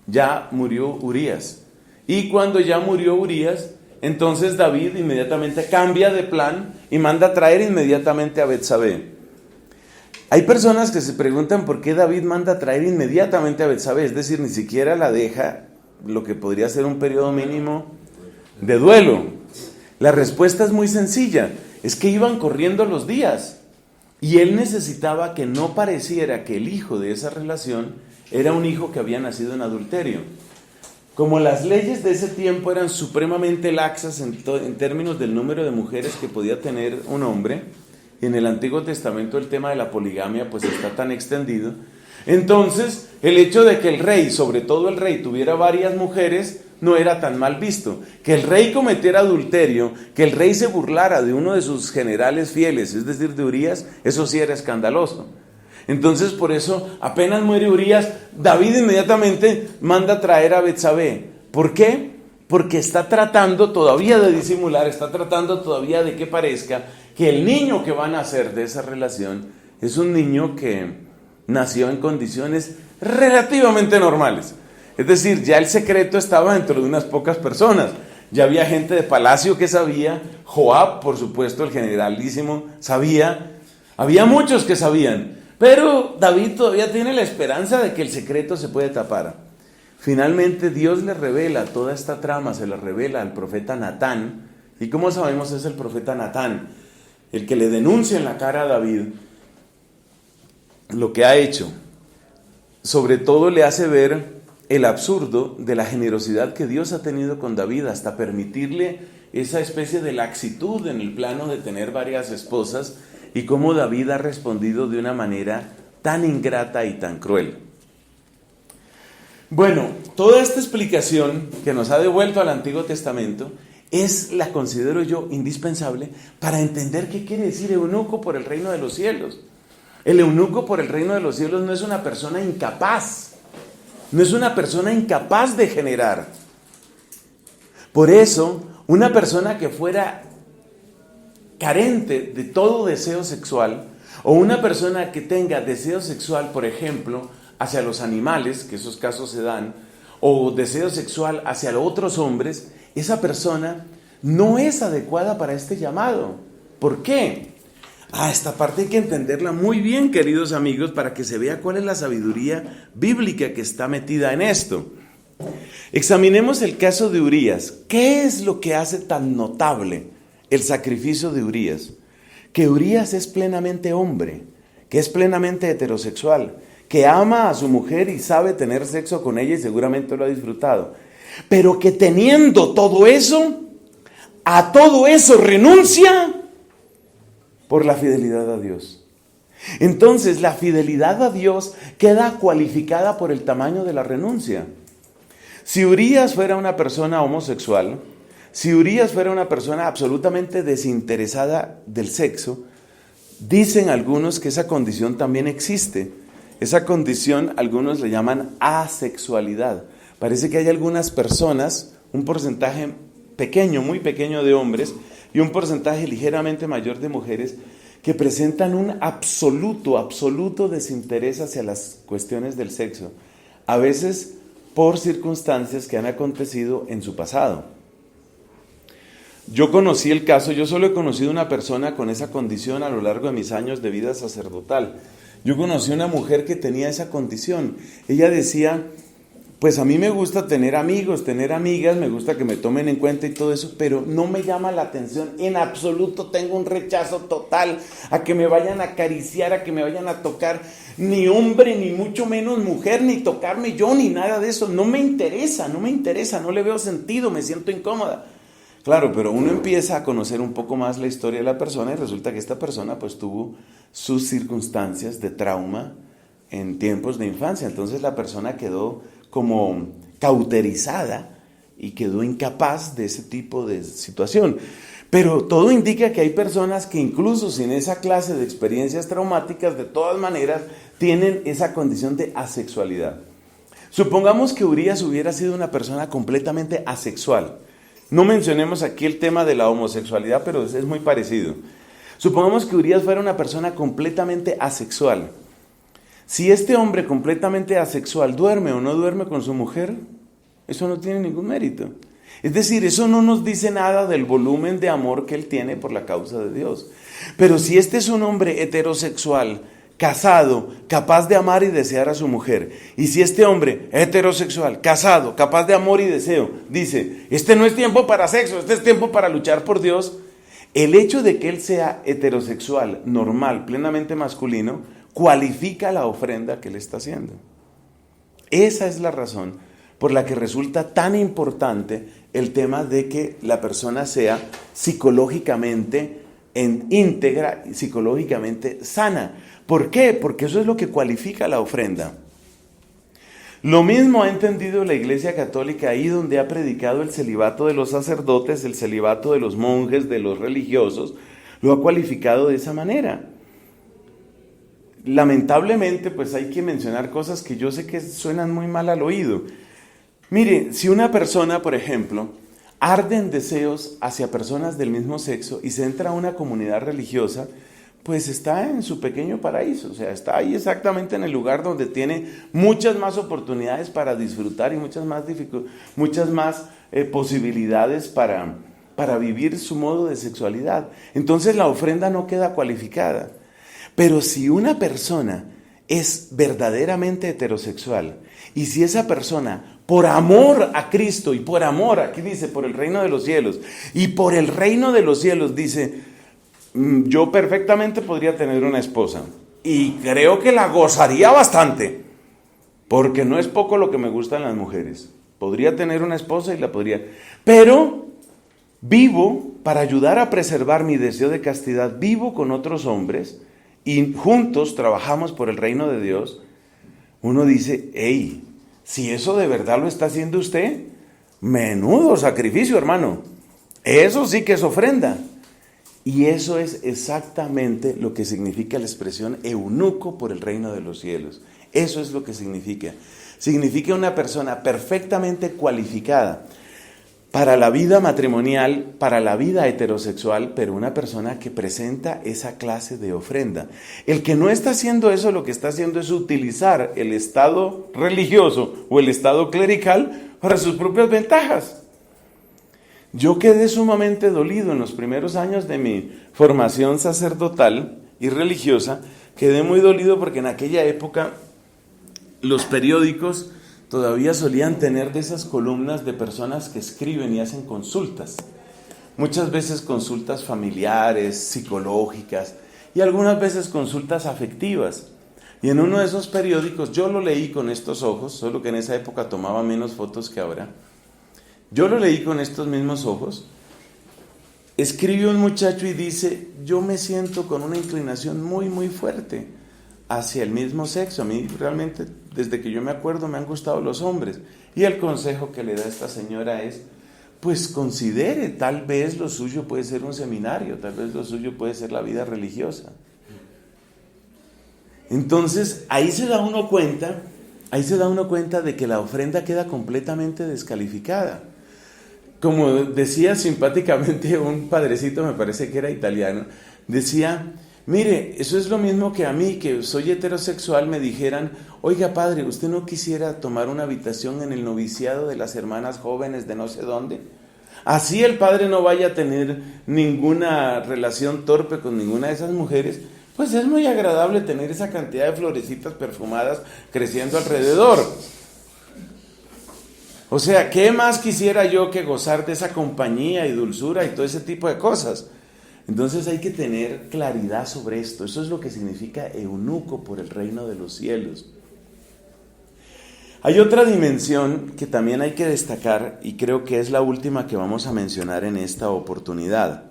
ya murió Urías. Y cuando ya murió Urías, entonces David inmediatamente cambia de plan y manda a traer inmediatamente a Betsabé. Hay personas que se preguntan por qué David manda a traer inmediatamente a Betsabé, es decir, ni siquiera la deja lo que podría ser un periodo mínimo de duelo. La respuesta es muy sencilla, es que iban corriendo los días y él necesitaba que no pareciera que el hijo de esa relación era un hijo que había nacido en adulterio. Como las leyes de ese tiempo eran supremamente laxas en términos del número de mujeres que podía tener un hombre, y en el Antiguo Testamento el tema de la poligamia pues está tan extendido, entonces el hecho de que el rey, sobre todo el rey, tuviera varias mujeres no era tan mal visto. Que el rey cometiera adulterio, que el rey se burlara de uno de sus generales fieles, es decir, de Urías, eso sí era escandaloso. Entonces por eso apenas muere Urías, David inmediatamente manda a traer a Betsabé. ¿Por qué? Porque está tratando todavía de disimular, está tratando todavía de que parezca que el niño que va a nacer de esa relación es un niño que nació en condiciones relativamente normales. Es decir, ya el secreto estaba dentro de unas pocas personas. Ya había gente de palacio que sabía, Joab, por supuesto, el generalísimo, sabía, había muchos que sabían. Pero David todavía tiene la esperanza de que el secreto se puede tapar. Finalmente Dios le revela toda esta trama, se la revela al profeta Natán. ¿Y cómo sabemos es el profeta Natán? El que le denuncia en la cara a David lo que ha hecho. Sobre todo le hace ver el absurdo de la generosidad que Dios ha tenido con David, hasta permitirle esa especie de laxitud en el plano de tener varias esposas, y cómo David ha respondido de una manera tan ingrata y tan cruel. Bueno, toda esta explicación que nos ha devuelto al Antiguo Testamento la considero yo indispensable para entender qué quiere decir eunuco por el reino de los cielos. El eunuco por el reino de los cielos no es una persona incapaz, no es una persona incapaz de generar. Por eso, una persona que fuera carente de todo deseo sexual, o una persona que tenga deseo sexual, por ejemplo, hacia los animales, que esos casos se dan, o deseo sexual hacia otros hombres, esa persona no es adecuada para este llamado. ¿Por qué? Esta parte hay que entenderla muy bien, queridos amigos, para que se vea cuál es la sabiduría bíblica que está metida en esto. Examinemos el caso de Urías. ¿Qué es lo que hace tan notable el sacrificio de Urías? Que Urías es plenamente hombre, que es plenamente heterosexual, que ama a su mujer y sabe tener sexo con ella y seguramente lo ha disfrutado, pero que teniendo todo eso, a todo eso renuncia por la fidelidad a Dios. Entonces la fidelidad a Dios queda cualificada por el tamaño de la renuncia. Si Urías fuera una persona homosexual, si Urías fuera una persona absolutamente desinteresada del sexo, dicen algunos que esa condición también existe. Esa condición algunos le llaman asexualidad. Parece que hay algunas personas, un porcentaje pequeño, muy pequeño de hombres y un porcentaje ligeramente mayor de mujeres que presentan un absoluto desinterés hacia las cuestiones del sexo. A veces por circunstancias que han acontecido en su pasado. Yo conocí el caso, yo solo he conocido una persona con esa condición a lo largo de mis años de vida sacerdotal. Yo conocí una mujer que tenía esa condición. Ella decía pues a mí me gusta tener amigos, tener amigas, me gusta que me tomen en cuenta y todo eso, pero no me llama la atención en absoluto. Tengo un rechazo total a que me vayan a acariciar, a que me vayan a tocar, ni hombre, ni mucho menos mujer, ni tocarme yo, ni nada de eso. No me interesa, no le veo sentido, me siento incómoda. Claro, pero uno empieza a conocer un poco más la historia de la persona y resulta que esta persona pues tuvo sus circunstancias de trauma en tiempos de infancia. Entonces la persona quedó como cauterizada y quedó incapaz de ese tipo de situación. Pero todo indica que hay personas que incluso sin esa clase de experiencias traumáticas, de todas maneras, tienen esa condición de asexualidad. Supongamos que Urías hubiera sido una persona completamente asexual. No mencionemos aquí el tema de la homosexualidad, pero es muy parecido. Supongamos que Urías fuera una persona completamente asexual. Si este hombre completamente asexual duerme o no duerme con su mujer, eso no tiene ningún mérito. Es decir, eso no nos dice nada del volumen de amor que él tiene por la causa de Dios. Pero si este es un hombre heterosexual, casado, capaz de amar y desear a su mujer, y si este hombre heterosexual, casado, capaz de amor y deseo, dice, este no es tiempo para sexo, este es tiempo para luchar por Dios, el hecho de que él sea heterosexual, normal, plenamente masculino, cualifica la ofrenda que le está haciendo. Esa es la razón por la que resulta tan importante el tema de que la persona sea psicológicamente íntegra y psicológicamente sana. ¿Por qué? Porque eso es lo que cualifica la ofrenda. Lo mismo ha entendido la Iglesia Católica ahí donde ha predicado el celibato de los sacerdotes, el celibato de los monjes, de los religiosos, lo ha cualificado de esa manera. Lamentablemente, pues hay que mencionar cosas que yo sé que suenan muy mal al oído. Mire, si una persona, por ejemplo, arde en deseos hacia personas del mismo sexo y se entra a una comunidad religiosa, pues está en su pequeño paraíso, o sea, está ahí exactamente en el lugar donde tiene muchas más oportunidades para disfrutar y muchas más posibilidades para vivir su modo de sexualidad. Entonces la ofrenda no queda cualificada. Pero si una persona es verdaderamente heterosexual y si esa persona, por amor a Cristo y por amor, aquí dice, por el reino de los cielos, y por el reino de los cielos dice, yo perfectamente podría tener una esposa y creo que la gozaría bastante, porque no es poco lo que me gustan las mujeres. Podría tener una esposa y la podría, pero vivo para ayudar a preservar mi deseo de castidad, vivo con otros hombres y juntos trabajamos por el reino de Dios. Uno dice, hey, si eso de verdad lo está haciendo usted, menudo sacrificio, hermano. Eso sí que es ofrenda. Y eso es exactamente lo que significa la expresión eunuco por el reino de los cielos. Eso es lo que significa. Significa una persona perfectamente cualificada para la vida matrimonial, para la vida heterosexual, pero una persona que presenta esa clase de ofrenda. El que no está haciendo eso, lo que está haciendo es utilizar el estado religioso o el estado clerical para sus propias ventajas. Yo quedé sumamente dolido en los primeros años de mi formación sacerdotal y religiosa. Quedé muy dolido porque en aquella época los periódicos todavía solían tener de esas columnas de personas que escriben y hacen consultas. Muchas veces consultas familiares, psicológicas y algunas veces consultas afectivas. Y en uno de esos periódicos, yo lo leí con estos ojos, solo que en esa época tomaba menos fotos que ahora. Yo lo leí con estos mismos ojos. Escribe un muchacho y dice, yo me siento con una inclinación muy, muy fuerte hacia el mismo sexo. A mí realmente, desde que yo me acuerdo, me han gustado los hombres. Y el consejo que le da esta señora es, pues considere, tal vez lo suyo puede ser un seminario, tal vez lo suyo puede ser la vida religiosa. Entonces, ahí se da uno cuenta de que la ofrenda queda completamente descalificada. Como decía simpáticamente un padrecito, me parece que era italiano, decía, mire, eso es lo mismo que a mí, que soy heterosexual, me dijeran, oiga padre, ¿usted no quisiera tomar una habitación en el noviciado de las hermanas jóvenes de no sé dónde? Así el padre no vaya a tener ninguna relación torpe con ninguna de esas mujeres, pues es muy agradable tener esa cantidad de florecitas perfumadas creciendo alrededor. O sea, ¿qué más quisiera yo que gozar de esa compañía y dulzura y todo ese tipo de cosas? Entonces hay que tener claridad sobre esto. Eso es lo que significa eunuco por el reino de los cielos. Hay otra dimensión que también hay que destacar y creo que es la última que vamos a mencionar en esta oportunidad.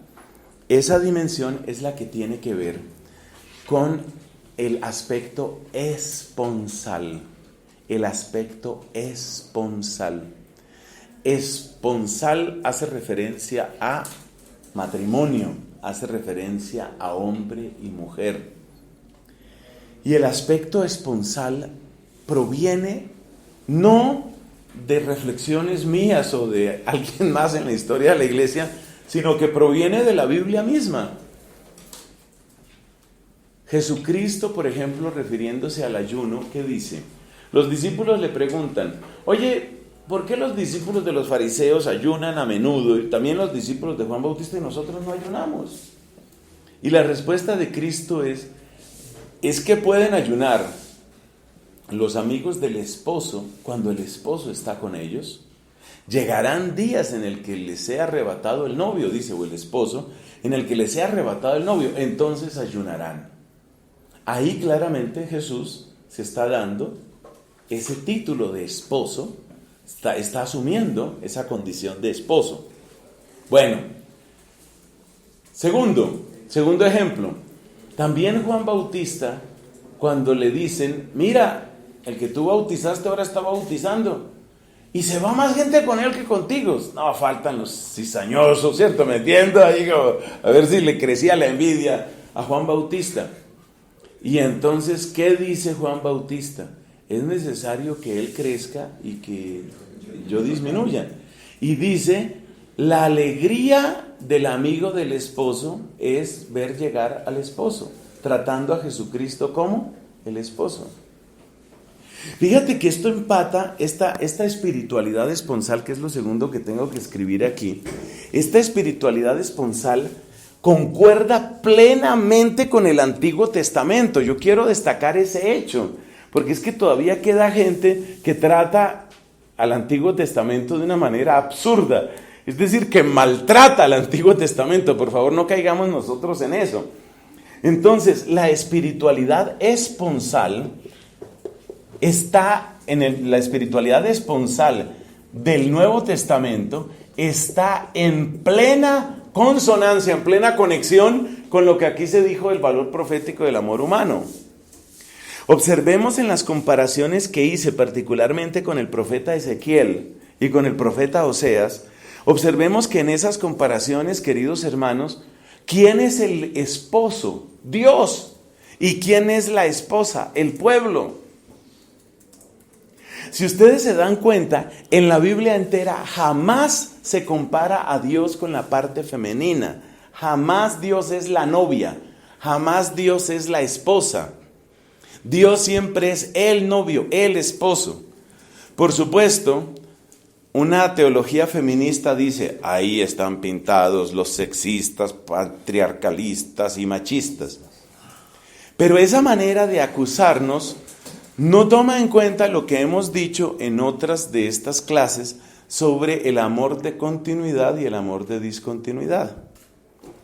Esa dimensión es la que tiene que ver con el aspecto esponsal. El aspecto esponsal. Esponsal hace referencia a matrimonio, hace referencia a hombre y mujer. Y el aspecto esponsal proviene no de reflexiones mías o de alguien más en la historia de la iglesia, sino que proviene de la Biblia misma. Jesucristo, por ejemplo, refiriéndose al ayuno, ¿qué dice? Los discípulos le preguntan, oye, ¿por qué los discípulos de los fariseos ayunan a menudo y también los discípulos de Juan Bautista y nosotros no ayunamos? Y la respuesta de Cristo es que pueden ayunar los amigos del esposo cuando el esposo está con ellos. Llegarán días en el que les sea arrebatado el novio, dice, o el esposo, en el que les sea arrebatado el novio, entonces ayunarán. Ahí claramente Jesús se está dando ese título de esposo, está asumiendo esa condición de esposo. Bueno, segundo ejemplo, también Juan Bautista, cuando le dicen, mira, el que tú bautizaste ahora está bautizando, y se va más gente con él que contigo. No, faltan los cizañosos, ¿cierto? Metiendo ahí, a ver si le crecía la envidia a Juan Bautista. Y entonces, ¿qué dice Juan Bautista? Es necesario que él crezca y que yo disminuya. Y dice, la alegría del amigo del esposo es ver llegar al esposo, tratando a Jesucristo como el esposo. Fíjate que esto empata, esta espiritualidad esponsal, que es lo segundo que tengo que escribir aquí, esta espiritualidad esponsal concuerda plenamente con el Antiguo Testamento. Yo quiero destacar ese hecho, porque es que todavía queda gente que trata al Antiguo Testamento de una manera absurda, es decir, que maltrata al Antiguo Testamento. Por favor, no caigamos nosotros en eso. Entonces, la espiritualidad esponsal está la espiritualidad esponsal del Nuevo Testamento, está en plena consonancia, en plena conexión con lo que aquí se dijo del valor profético del amor humano. Observemos en las comparaciones que hice, particularmente con el profeta Ezequiel y con el profeta Oseas, observemos que en esas comparaciones, queridos hermanos, ¿quién es el esposo? Dios. ¿Y quién es la esposa? El pueblo. Si ustedes se dan cuenta, en la Biblia entera jamás se compara a Dios con la parte femenina. Jamás Dios es la novia, jamás Dios es la esposa. Dios siempre es el novio, el esposo. Por supuesto, una teología feminista dice, ahí están pintados los sexistas, patriarcalistas y machistas. Pero esa manera de acusarnos no toma en cuenta lo que hemos dicho en otras de estas clases sobre el amor de continuidad y el amor de discontinuidad.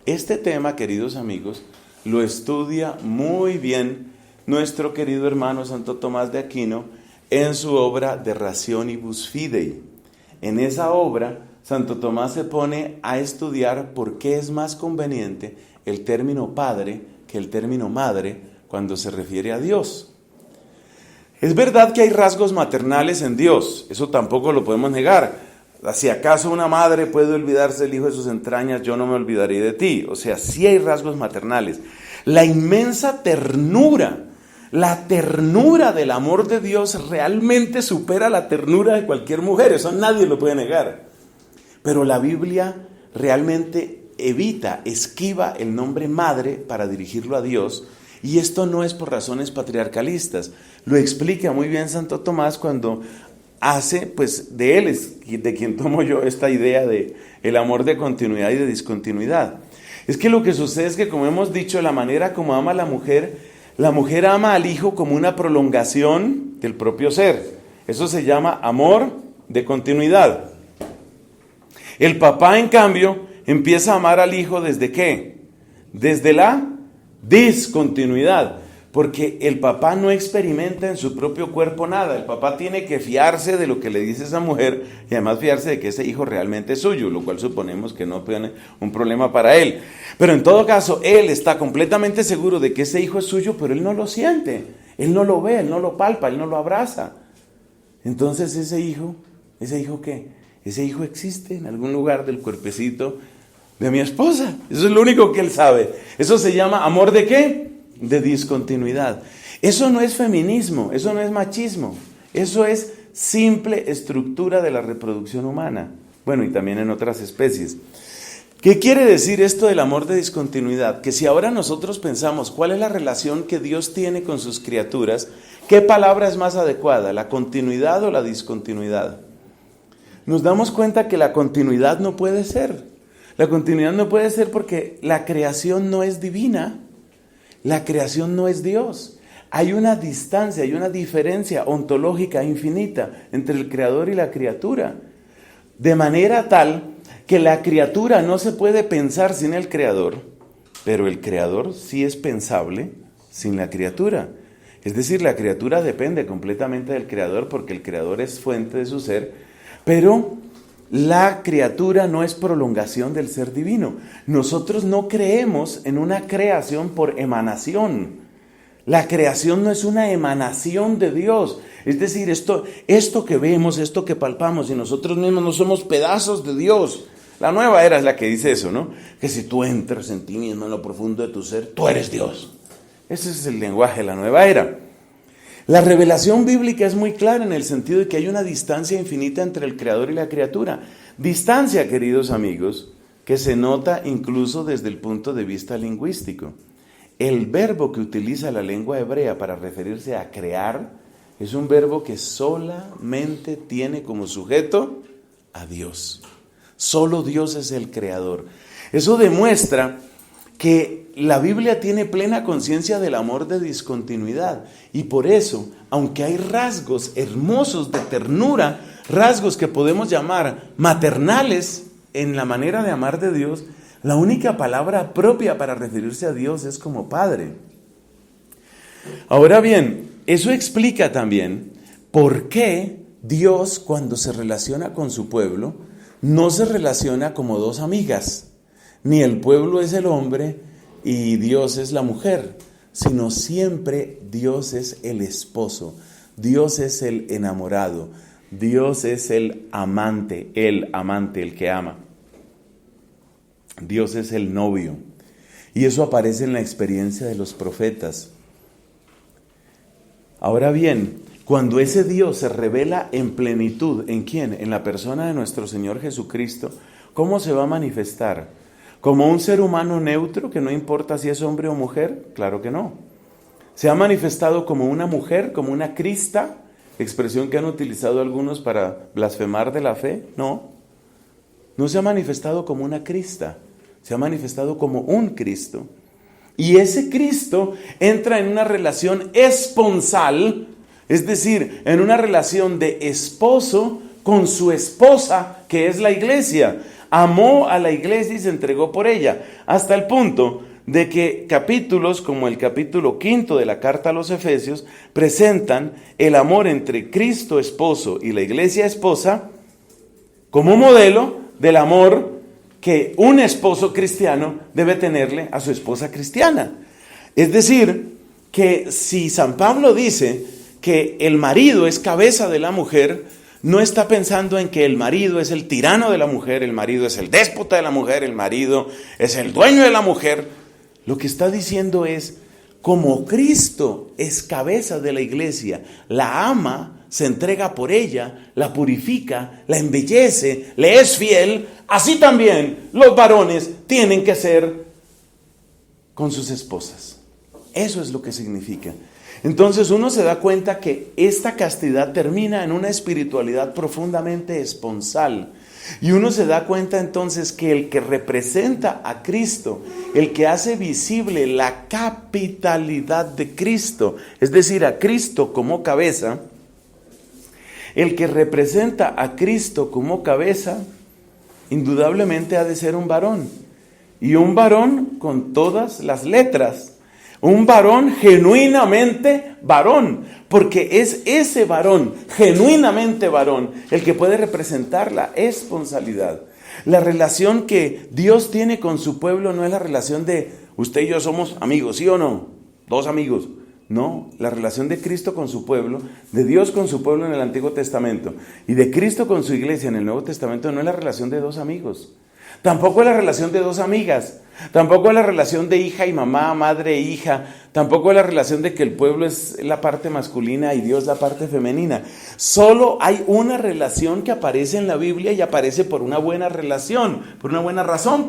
Este tema, queridos amigos, lo estudia muy bien nuestro querido hermano Santo Tomás de Aquino en su obra De Rationibus Fidei. En esa obra, Santo Tomás se pone a estudiar por qué es más conveniente el término padre que el término madre cuando se refiere a Dios. Es verdad que hay rasgos maternales en Dios, eso tampoco lo podemos negar. Si acaso una madre puede olvidarse del hijo de sus entrañas, yo no me olvidaré de ti. O sea, sí hay rasgos maternales. La inmensa ternura, la ternura del amor de Dios realmente supera la ternura de cualquier mujer, eso nadie lo puede negar. Pero la Biblia realmente esquiva el nombre madre para dirigirlo a Dios. Y esto no es por razones patriarcalistas. Lo explica muy bien Santo Tomás cuando hace, pues de él es de quien tomo yo esta idea de el amor de continuidad y de discontinuidad. Es que lo que sucede es que, como hemos dicho, la manera como ama la mujer ama al hijo como una prolongación del propio ser. Eso se llama amor de continuidad. El papá, en cambio, empieza a amar al hijo ¿desde qué? Desde la discontinuidad. Porque el papá no experimenta en su propio cuerpo nada. El papá tiene que fiarse de lo que le dice esa mujer y además fiarse de que ese hijo realmente es suyo, lo cual suponemos que no pone un problema para él. Pero en todo caso, él está completamente seguro de que ese hijo es suyo, pero él no lo siente. Él no lo ve, él no lo palpa, él no lo abraza. Entonces ¿ese hijo qué? Ese hijo existe en algún lugar del cuerpecito de mi esposa. Eso es lo único que él sabe. Eso se llama amor ¿de qué? De discontinuidad. Eso no es feminismo, eso no es machismo, eso es simple estructura de la reproducción humana. Bueno, y también en otras especies. ¿Qué quiere decir esto del amor de discontinuidad? Que si ahora nosotros pensamos cuál es la relación que Dios tiene con sus criaturas, ¿qué palabra es más adecuada? ¿La continuidad o la discontinuidad? Nos damos cuenta que la continuidad no puede ser. La continuidad no puede ser porque la creación no es divina. La creación no es Dios. Hay una distancia, hay una diferencia ontológica infinita entre el creador y la criatura. De manera tal que la criatura no se puede pensar sin el creador, pero el creador sí es pensable sin la criatura. Es decir, la criatura depende completamente del creador porque el creador es fuente de su ser, pero la criatura no es prolongación del ser divino. Nosotros no creemos en una creación por emanación. La creación no es una emanación de Dios. Es decir, esto que vemos, esto que palpamos, y nosotros mismos no somos pedazos de Dios. La nueva era es la que dice eso, ¿no? Que si tú entras en ti mismo, en lo profundo de tu ser, tú eres Dios. Ese es el lenguaje de la nueva era. La revelación bíblica es muy clara en el sentido de que hay una distancia infinita entre el creador y la criatura. Distancia, queridos amigos, que se nota incluso desde el punto de vista lingüístico. El verbo que utiliza la lengua hebrea para referirse a crear es un verbo que solamente tiene como sujeto a Dios. Solo Dios es el creador. Eso demuestra que la Biblia tiene plena conciencia del amor de discontinuidad y por eso, aunque hay rasgos hermosos de ternura, rasgos que podemos llamar maternales en la manera de amar de Dios, la única palabra propia para referirse a Dios es como Padre. Ahora bien, eso explica también por qué Dios, cuando se relaciona con su pueblo, no se relaciona como dos amigas. Ni el pueblo es el hombre y Dios es la mujer, sino siempre Dios es el esposo, Dios es el enamorado, Dios es el amante, el que ama. Dios es el novio. Y eso aparece en la experiencia de los profetas. Ahora bien, cuando ese Dios se revela en plenitud, ¿en quién? En la persona de nuestro Señor Jesucristo, ¿cómo se va a manifestar? ¿Como un ser humano neutro que no importa si es hombre o mujer? Claro que no. ¿Se ha manifestado como una mujer, como una crista? Expresión que han utilizado algunos para blasfemar de la fe. No. No se ha manifestado como una crista. Se ha manifestado como un Cristo. Y ese Cristo entra en una relación esponsal, es decir, en una relación de esposo con su esposa, que es la iglesia. Amó a la iglesia y se entregó por ella, hasta el punto de que capítulos como el capítulo 5 de la carta a los Efesios presentan el amor entre Cristo esposo y la iglesia esposa como modelo del amor que un esposo cristiano debe tenerle a su esposa cristiana. Es decir, que si San Pablo dice que el marido es cabeza de la mujer, no está pensando en que el marido es el tirano de la mujer, el marido es el déspota de la mujer, el marido es el dueño de la mujer. Lo que está diciendo es, como Cristo es cabeza de la iglesia, la ama, se entrega por ella, la purifica, la embellece, le es fiel, así también los varones tienen que ser con sus esposas. Eso es lo que significa. Entonces uno se da cuenta que esta castidad termina en una espiritualidad profundamente esponsal. Y uno se da cuenta entonces que el que representa a Cristo, el que hace visible la capitalidad de Cristo, es decir, a Cristo como cabeza, el que representa a Cristo como cabeza, indudablemente ha de ser un varón. Y un varón con todas las letras. Un varón genuinamente varón. Porque es ese varón, genuinamente varón, el que puede representar la esponsalidad. La relación que Dios tiene con su pueblo no es la relación de usted y yo somos amigos, ¿sí o no? Dos amigos. No, la relación de Cristo con su pueblo, de Dios con su pueblo en el Antiguo Testamento y de Cristo con su iglesia en el Nuevo Testamento no es la relación de dos amigos. Tampoco es la relación de dos amigas, tampoco es la relación de hija y mamá, madre e hija, tampoco es la relación de que el pueblo es la parte masculina y Dios la parte femenina. Solo hay una relación que aparece en la Biblia y aparece por una buena relación, por una buena razón,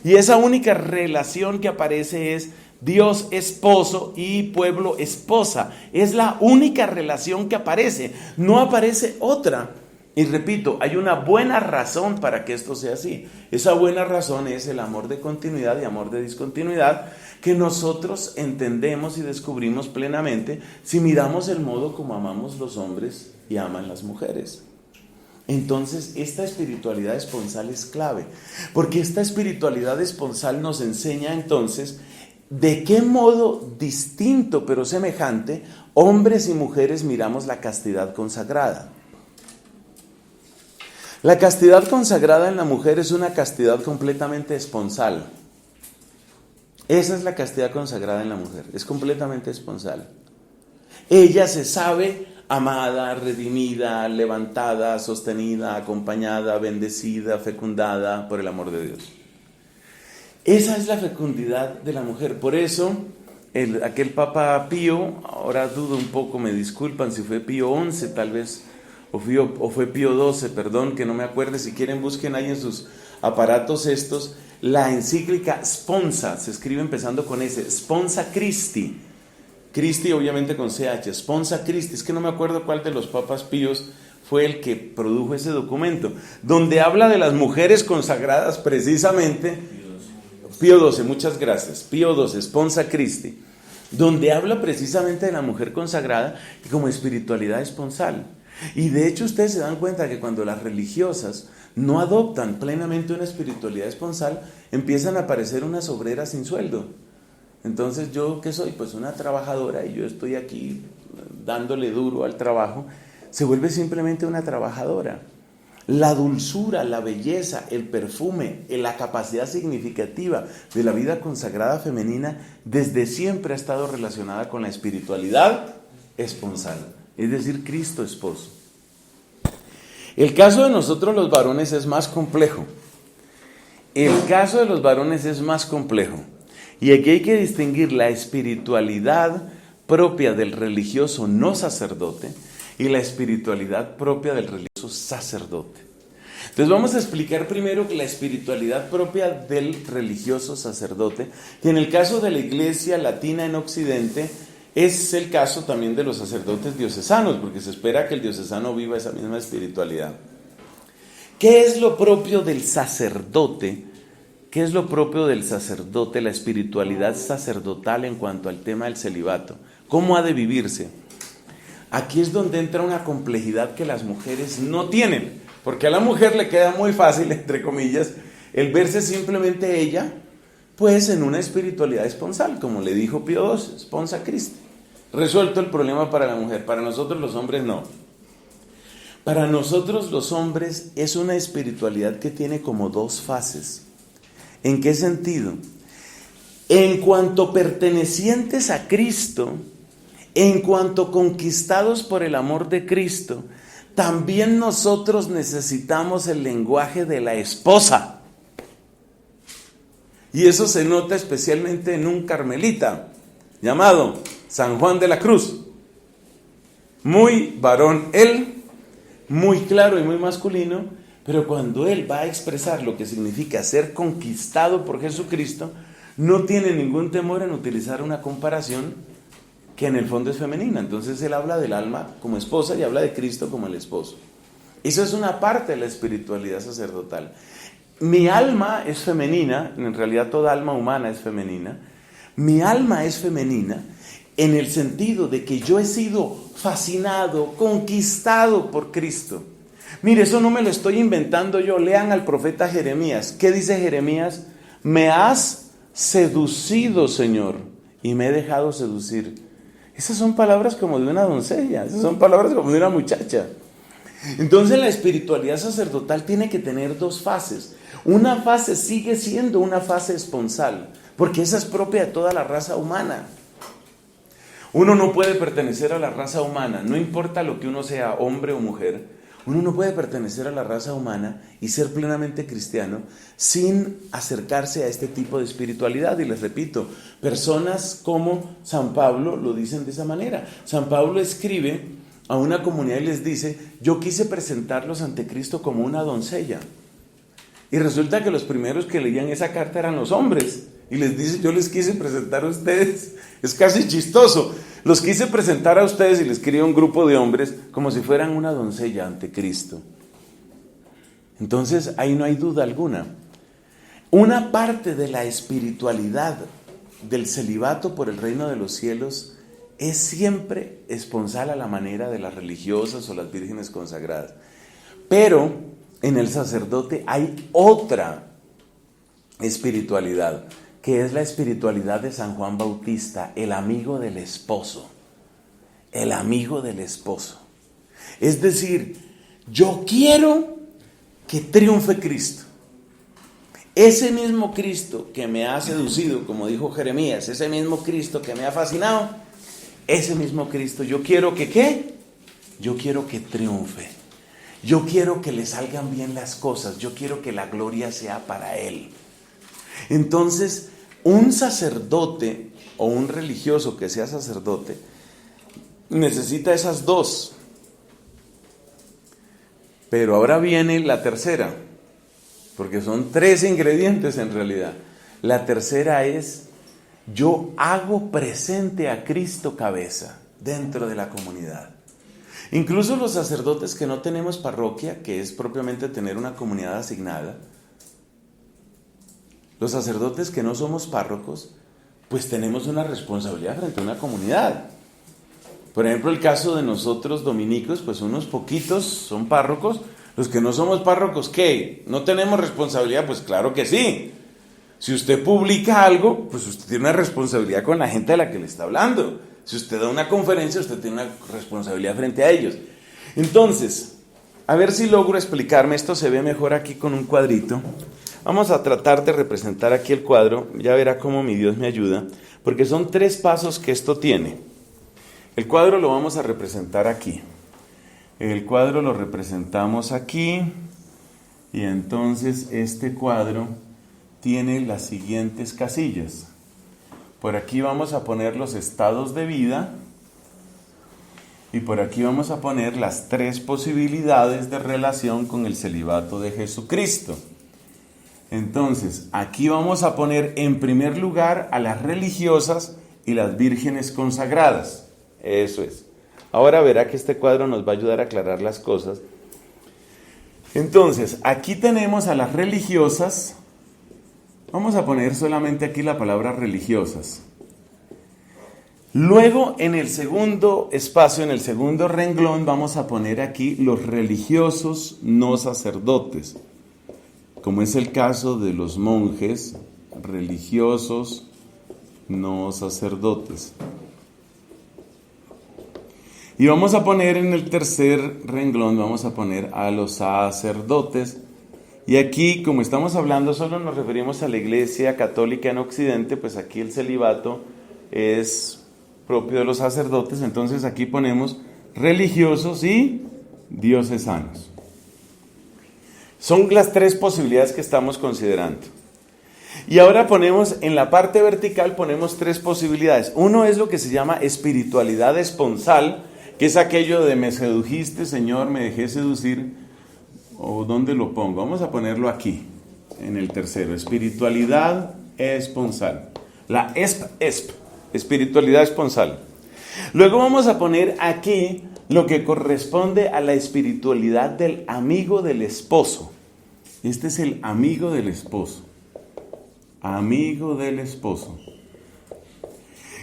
y esa única relación que aparece es Dios esposo y pueblo esposa. Es la única relación que aparece, no aparece otra. Y repito, hay una buena razón para que esto sea así. Esa buena razón es el amor de continuidad y amor de discontinuidad que nosotros entendemos y descubrimos plenamente si miramos el modo como amamos los hombres y aman las mujeres. Entonces, esta espiritualidad esponsal es clave, porque esta espiritualidad esponsal nos enseña entonces de qué modo distinto pero semejante hombres y mujeres miramos la castidad consagrada. La castidad consagrada en la mujer es una castidad completamente esponsal. Esa es la castidad consagrada en la mujer, es completamente esponsal. Ella se sabe amada, redimida, levantada, sostenida, acompañada, bendecida, fecundada por el amor de Dios. Esa es la fecundidad de la mujer. Por eso, aquel Papa Pío, ahora dudo un poco, me disculpan si fue Pío XI tal vez, o fue Pío XII, perdón, que no me acuerde, si quieren busquen ahí en sus aparatos estos, la encíclica Sponsa, se escribe empezando con S, Sponsa Christi, Christi obviamente con CH, Sponsa Christi, es que no me acuerdo cuál de los papas píos fue el que produjo ese documento, donde habla de las mujeres consagradas precisamente, Pío XII, muchas gracias, Pío XII, Sponsa Christi, donde habla precisamente de la mujer consagrada y como espiritualidad esponsal. Y de hecho ustedes se dan cuenta que cuando las religiosas no adoptan plenamente una espiritualidad esponsal, empiezan a aparecer unas obreras sin sueldo. Entonces, ¿yo qué soy? Pues una trabajadora y yo estoy aquí dándole duro al trabajo. Se vuelve simplemente una trabajadora. La dulzura, la belleza, el perfume, la capacidad significativa de la vida consagrada femenina desde siempre ha estado relacionada con la espiritualidad esponsal. Es decir, Cristo esposo. El caso de nosotros los varones es más complejo. Y aquí hay que distinguir la espiritualidad propia del religioso no sacerdote y la espiritualidad propia del religioso sacerdote. Entonces vamos a explicar primero la espiritualidad propia del religioso sacerdote, que en el caso de la iglesia latina en Occidente es el caso también de los sacerdotes diocesanos, porque se espera que el diocesano viva esa misma espiritualidad. ¿Qué es lo propio del sacerdote? ¿Qué es lo propio del sacerdote, la espiritualidad sacerdotal en cuanto al tema del celibato? ¿Cómo ha de vivirse? Aquí es donde entra una complejidad que las mujeres no tienen, porque a la mujer le queda muy fácil, entre comillas, el verse simplemente ella, pues en una espiritualidad esponsal, como le dijo Pío XII, Sponsa Christi. Resuelto el problema para la mujer, para nosotros los hombres no. Para nosotros los hombres es una espiritualidad que tiene como dos fases. ¿En qué sentido? En cuanto pertenecientes a Cristo, en cuanto conquistados por el amor de Cristo, también nosotros necesitamos el lenguaje de la esposa. Y eso se nota especialmente en un carmelita llamado San Juan de la Cruz. Muy varón él, muy claro y muy masculino, pero cuando él va a expresar lo que significa ser conquistado por Jesucristo, no tiene ningún temor en utilizar una comparación que en el fondo es femenina. Entonces él habla del alma como esposa y habla de Cristo como el esposo. Eso es una parte de la espiritualidad sacerdotal. Mi alma es femenina, en realidad toda alma humana es femenina. Mi alma es femenina en el sentido de que yo he sido fascinado, conquistado por Cristo. Mire, eso no me lo estoy inventando yo. Lean al profeta Jeremías. ¿Qué dice Jeremías? Me has seducido, Señor, y me he dejado seducir. Esas son palabras como de una doncella, esas son palabras como de una muchacha. Entonces la espiritualidad sacerdotal tiene que tener dos fases. Una fase sigue siendo una fase esponsal, porque esa es propia de toda la raza humana. Uno no puede pertenecer a la raza humana, no importa lo que uno sea, hombre o mujer. Uno no puede pertenecer a la raza humana y ser plenamente cristiano sin acercarse a este tipo de espiritualidad. Y les repito, personas como San Pablo lo dicen de esa manera. San Pablo escribe a una comunidad y les dice: yo quise presentarlos ante Cristo como una doncella. Y resulta que los primeros que leían esa carta eran los hombres. Y les dice: yo les quise presentar a ustedes. Es casi chistoso. Los quise presentar a ustedes, y les escribía un grupo de hombres como si fueran una doncella ante Cristo. Entonces ahí no hay duda alguna. Una parte de la espiritualidad del celibato por el reino de los cielos es siempre esponsal a la manera de las religiosas o las vírgenes consagradas. Pero en el sacerdote hay otra espiritualidad, que es la espiritualidad de San Juan Bautista, el amigo del esposo. El amigo del esposo. Es decir, yo quiero que triunfe Cristo. Ese mismo Cristo que me ha seducido, como dijo Jeremías, ese mismo Cristo que me ha fascinado, ese mismo Cristo, yo quiero que ¿qué? Yo quiero que triunfe. Yo quiero que le salgan bien las cosas. Yo quiero que la gloria sea para Él. Entonces, un sacerdote o un religioso que sea sacerdote necesita esas dos. Pero ahora viene la tercera, porque son tres ingredientes en realidad. La tercera es: yo hago presente a Cristo cabeza dentro de la comunidad. Incluso los sacerdotes que no tenemos parroquia, que es propiamente tener una comunidad asignada, los sacerdotes que no somos párrocos, pues tenemos una responsabilidad frente a una comunidad. Por ejemplo, el caso de nosotros dominicos, pues unos poquitos son párrocos. Los que no somos párrocos, ¿qué? ¿No tenemos responsabilidad? Pues claro que sí. Si usted publica algo, pues usted tiene una responsabilidad con la gente a la que le está hablando. Si usted da una conferencia, usted tiene una responsabilidad frente a ellos. Entonces, a ver si logro explicarme. Esto se ve mejor aquí con un cuadrito. Vamos a tratar de representar aquí el cuadro. Ya verá cómo mi Dios me ayuda, porque son 3 pasos que esto tiene. El cuadro lo vamos a representar aquí. El cuadro lo representamos aquí, y entonces este cuadro tiene las siguientes casillas. Por aquí vamos a poner los estados de vida, y por aquí vamos a poner las 3 posibilidades de relación con el celibato de Jesucristo. Entonces, aquí vamos a poner en primer lugar a las religiosas y las vírgenes consagradas. Eso es. Ahora verá que este cuadro nos va a ayudar a aclarar las cosas. Entonces, aquí tenemos a las religiosas. Vamos a poner solamente aquí la palabra religiosas. Luego, en el segundo espacio, en el segundo renglón, vamos a poner aquí los religiosos no sacerdotes, como es el caso de los monjes religiosos no sacerdotes. Y vamos a poner en el tercer renglón, vamos a poner a los sacerdotes. Y aquí, como estamos hablando, solo nos referimos a la Iglesia Católica en Occidente, pues aquí el celibato es propio de los sacerdotes. Entonces aquí ponemos religiosos y diocesanos. Son las 3 posibilidades que estamos considerando. Y ahora ponemos, en la parte vertical ponemos 3 posibilidades. Uno es lo que se llama espiritualidad esponsal, que es aquello de me sedujiste, Señor, me dejé seducir. ¿O dónde lo pongo? Vamos a ponerlo aquí, en el tercero. Espiritualidad esponsal. La espiritualidad esponsal. Luego vamos a poner aquí lo que corresponde a la espiritualidad del amigo del esposo. Este es el amigo del esposo. Amigo del esposo.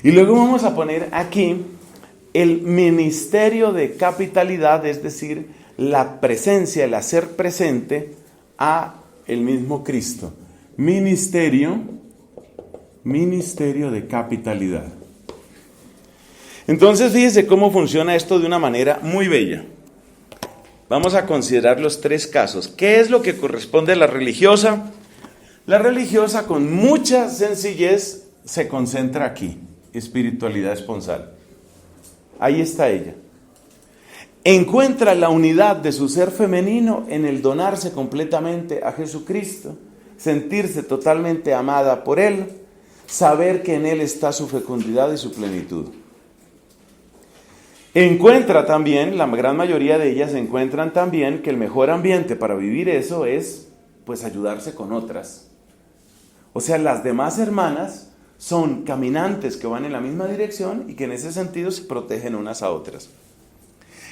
Y luego vamos a poner aquí el ministerio de capitalidad, es decir, la presencia, el hacer presente a el mismo Cristo. Ministerio de capitalidad. Entonces, fíjese cómo funciona esto de una manera muy bella. Vamos a considerar los 3 casos. ¿Qué es lo que corresponde a la religiosa? La religiosa, con mucha sencillez, se concentra aquí. Espiritualidad esponsal. Ahí está ella. Encuentra la unidad de su ser femenino en el donarse completamente a Jesucristo, sentirse totalmente amada por Él, saber que en Él está su fecundidad y su plenitud. Encuentra también, la gran mayoría de ellas encuentran también que el mejor ambiente para vivir eso es, pues, ayudarse con otras. O sea, las demás hermanas son caminantes que van en la misma dirección y que en ese sentido se protegen unas a otras.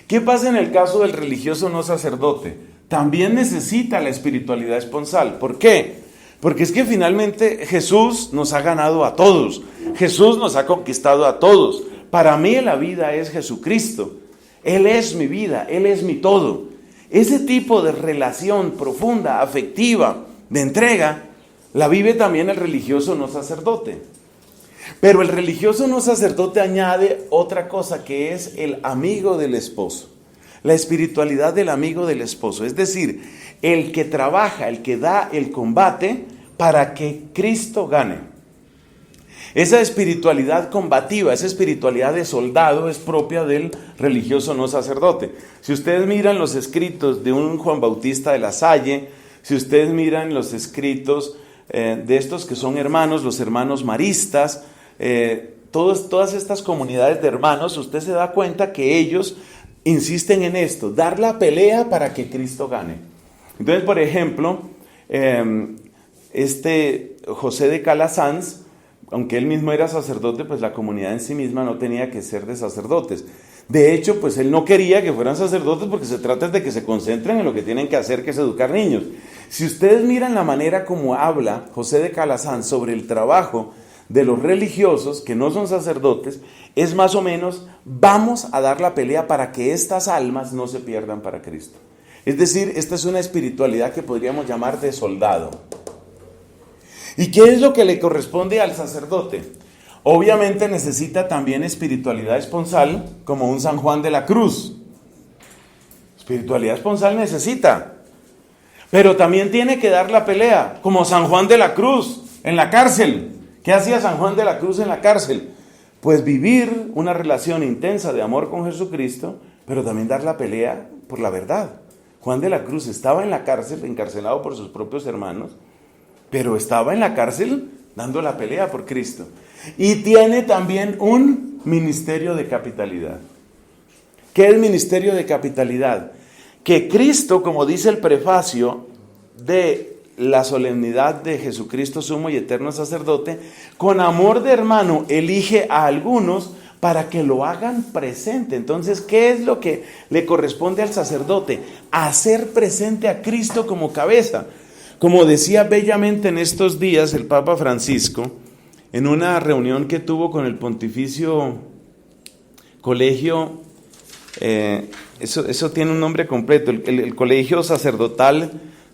¿Qué pasa en el caso del religioso no sacerdote? También necesita la espiritualidad esponsal. ¿Por qué? Porque es que finalmente Jesús nos ha ganado a todos. Jesús nos ha conquistado a todos. Para mí la vida es Jesucristo. Él es mi vida, Él es mi todo. Ese tipo de relación profunda, afectiva, de entrega, la vive también el religioso no sacerdote. Pero el religioso no sacerdote añade otra cosa, que es el amigo del esposo. La espiritualidad del amigo del esposo. Es decir, el que trabaja, el que da el combate para que Cristo gane. Esa espiritualidad combativa, esa espiritualidad de soldado es propia del religioso no sacerdote. Si ustedes miran los escritos de un Juan Bautista de la Salle, si ustedes miran los escritos de estos que son hermanos, los hermanos maristas, todas estas comunidades de hermanos, usted se da cuenta que ellos insisten en esto, dar la pelea para que Cristo gane. Entonces, por ejemplo, José de Calasanz, aunque él mismo era sacerdote, pues la comunidad en sí misma no tenía que ser de sacerdotes. De hecho, pues él no quería que fueran sacerdotes porque se trata de que se concentren en lo que tienen que hacer, que es educar niños. Si ustedes miran la manera como habla José de Calasanz sobre el trabajo de los religiosos que no son sacerdotes, es más o menos, vamos a dar la pelea para que estas almas no se pierdan para Cristo. Es decir, esta es una espiritualidad que podríamos llamar de soldado. ¿Y qué es lo que le corresponde al sacerdote? Obviamente necesita también espiritualidad esponsal, como un San Juan de la Cruz. Espiritualidad esponsal necesita, pero también tiene que dar la pelea, como San Juan de la Cruz en la cárcel. ¿Qué hacía San Juan de la Cruz en la cárcel? Pues vivir una relación intensa de amor con Jesucristo, pero también dar la pelea por la verdad. Juan de la Cruz estaba en la cárcel, encarcelado por sus propios hermanos, pero estaba en la cárcel dando la pelea por Cristo. Y tiene también un ministerio de capitalidad. ¿Qué es ministerio de capitalidad? Que Cristo, como dice el prefacio de la solemnidad de Jesucristo, sumo y eterno sacerdote, con amor de hermano elige a algunos para que lo hagan presente. Entonces, ¿qué es lo que le corresponde al sacerdote? Hacer presente a Cristo como cabeza. Como decía bellamente en estos días el Papa Francisco, en una reunión que tuvo con el Pontificio Colegio, eso tiene un nombre completo, el Colegio Sacerdotal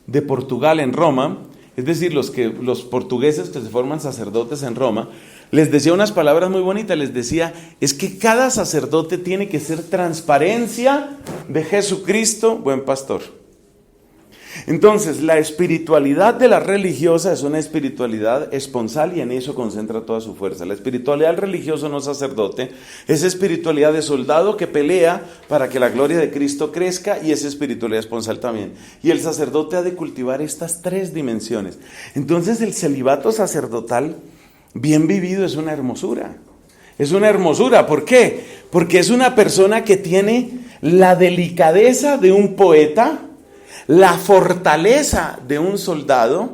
de Portugal en Roma, es decir, los portugueses que se forman sacerdotes en Roma, les decía unas palabras muy bonitas, les decía, es que cada sacerdote tiene que ser transparencia de Jesucristo, buen pastor. Entonces, la espiritualidad de la religiosa es una espiritualidad esponsal y en eso concentra toda su fuerza. La espiritualidad del religioso no sacerdote es espiritualidad de soldado que pelea para que la gloria de Cristo crezca, y es espiritualidad esponsal también. Y el sacerdote ha de cultivar estas 3 dimensiones. Entonces, el celibato sacerdotal bien vivido es una hermosura. Es una hermosura. ¿Por qué? Porque es una persona que tiene la delicadeza de un poeta, la fortaleza de un soldado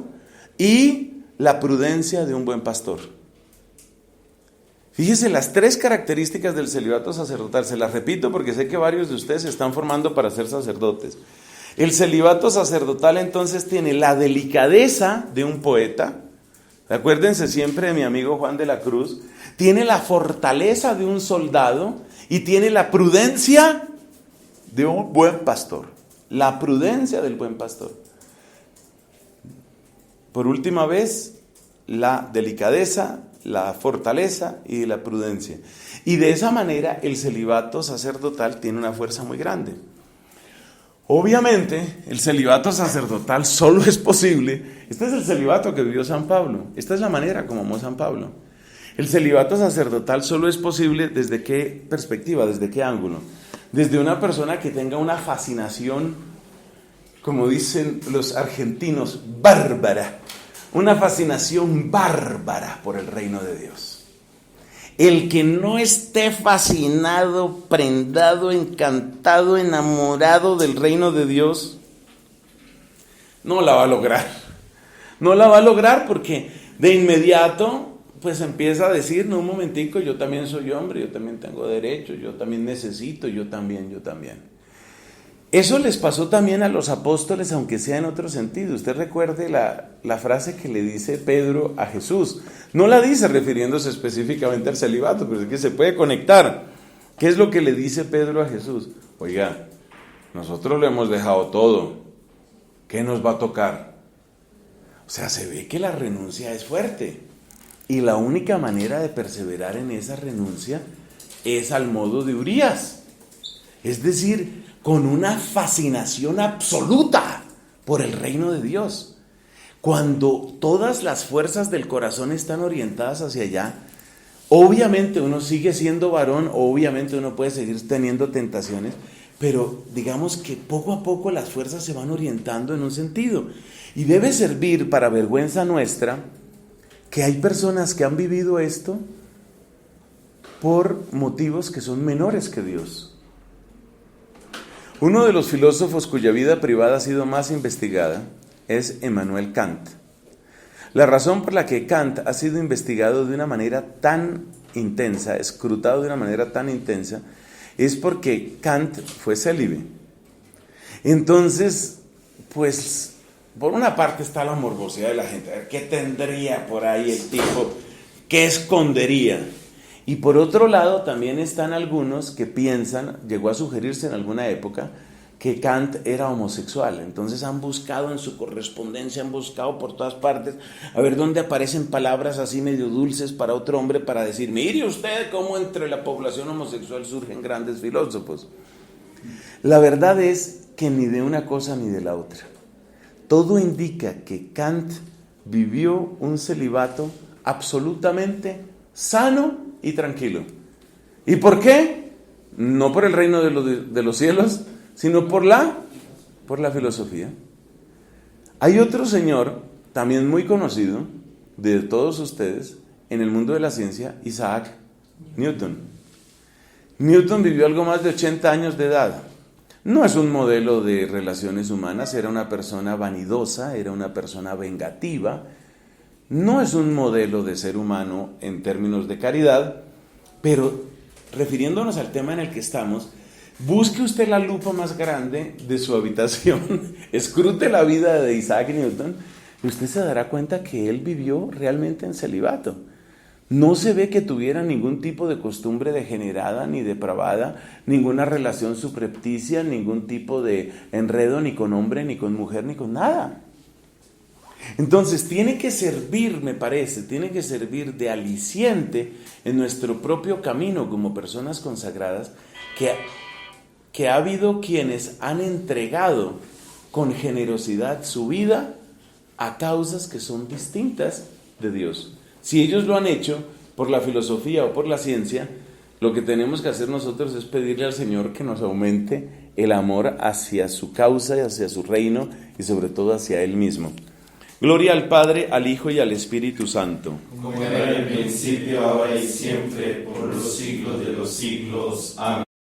y la prudencia de un buen pastor. Fíjese las 3 características del celibato sacerdotal. Se las repito porque sé que varios de ustedes se están formando para ser sacerdotes. El celibato sacerdotal entonces tiene la delicadeza de un poeta. Acuérdense siempre de mi amigo Juan de la Cruz. Tiene la fortaleza de un soldado y tiene la prudencia de un buen pastor. La prudencia del buen pastor. Por última vez, la delicadeza, la fortaleza y la prudencia. Y de esa manera el celibato sacerdotal tiene una fuerza muy grande. Obviamente, el celibato sacerdotal solo es posible. Este es el celibato que vivió San Pablo. Esta es la manera como amó San Pablo. El celibato sacerdotal solo es posible ¿desde qué perspectiva? ¿Desde qué ángulo? Desde una persona que tenga una fascinación, como dicen los argentinos, bárbara. Una fascinación bárbara por el reino de Dios. El que no esté fascinado, prendado, encantado, enamorado del reino de Dios, no la va a lograr. No la va a lograr porque de inmediato pues empieza a decir, no, un momentico, yo también soy hombre, yo también tengo derechos, yo también necesito, yo también. Eso les pasó también a los apóstoles, aunque sea en otro sentido. Usted recuerde la frase que le dice Pedro a Jesús. No la dice refiriéndose específicamente al celibato, pero es que se puede conectar. ¿Qué es lo que le dice Pedro a Jesús? Oiga, nosotros le hemos dejado todo. ¿Qué nos va a tocar? O sea, se ve que la renuncia es fuerte. Y la única manera de perseverar en esa renuncia es al modo de Urías. Es decir, con una fascinación absoluta por el reino de Dios. Cuando todas las fuerzas del corazón están orientadas hacia allá, obviamente uno sigue siendo varón, obviamente uno puede seguir teniendo tentaciones, pero digamos que poco a poco las fuerzas se van orientando en un sentido. Y debe servir para vergüenza nuestra que hay personas que han vivido esto por motivos que son menores que Dios. Uno de los filósofos cuya vida privada ha sido más investigada es Emmanuel Kant. La razón por la que Kant ha sido investigado de una manera tan intensa, escrutado de una manera tan intensa, es porque Kant fue célibe. Entonces, pues, por una parte está la morbosidad de la gente. A ver, ¿qué tendría por ahí el tipo? ¿Qué escondería? Y por otro lado también están algunos que piensan, llegó a sugerirse en alguna época, que Kant era homosexual. Entonces han buscado en su correspondencia, han buscado por todas partes, a ver dónde aparecen palabras así medio dulces para otro hombre para decir, mire usted cómo entre la población homosexual surgen grandes filósofos. La verdad es que ni de una cosa ni de la otra. Todo indica que Kant vivió un celibato absolutamente sano y tranquilo. ¿Y por qué? No por el reino de los cielos, sino por la filosofía. Hay otro señor, también muy conocido, de todos ustedes, en el mundo de la ciencia, Isaac Newton. Newton vivió algo más de 80 años de edad. No es un modelo de relaciones humanas, era una persona vanidosa, era una persona vengativa. No es un modelo de ser humano en términos de caridad, pero refiriéndonos al tema en el que estamos, busque usted la lupa más grande de su habitación, escrute la vida de Isaac Newton y usted se dará cuenta que él vivió realmente en celibato. No se ve que tuviera ningún tipo de costumbre degenerada ni depravada, ninguna relación subrepticia, ningún tipo de enredo ni con hombre, ni con mujer, ni con nada. Entonces tiene que servir, me parece, tiene que servir de aliciente en nuestro propio camino como personas consagradas, que ha habido quienes han entregado con generosidad su vida a causas que son distintas de Dios. Si ellos lo han hecho por la filosofía o por la ciencia, lo que tenemos que hacer nosotros es pedirle al Señor que nos aumente el amor hacia su causa y hacia su reino y sobre todo hacia Él mismo. Gloria al Padre, al Hijo y al Espíritu Santo. Como era en el principio, ahora y siempre, por los siglos de los siglos. Amén.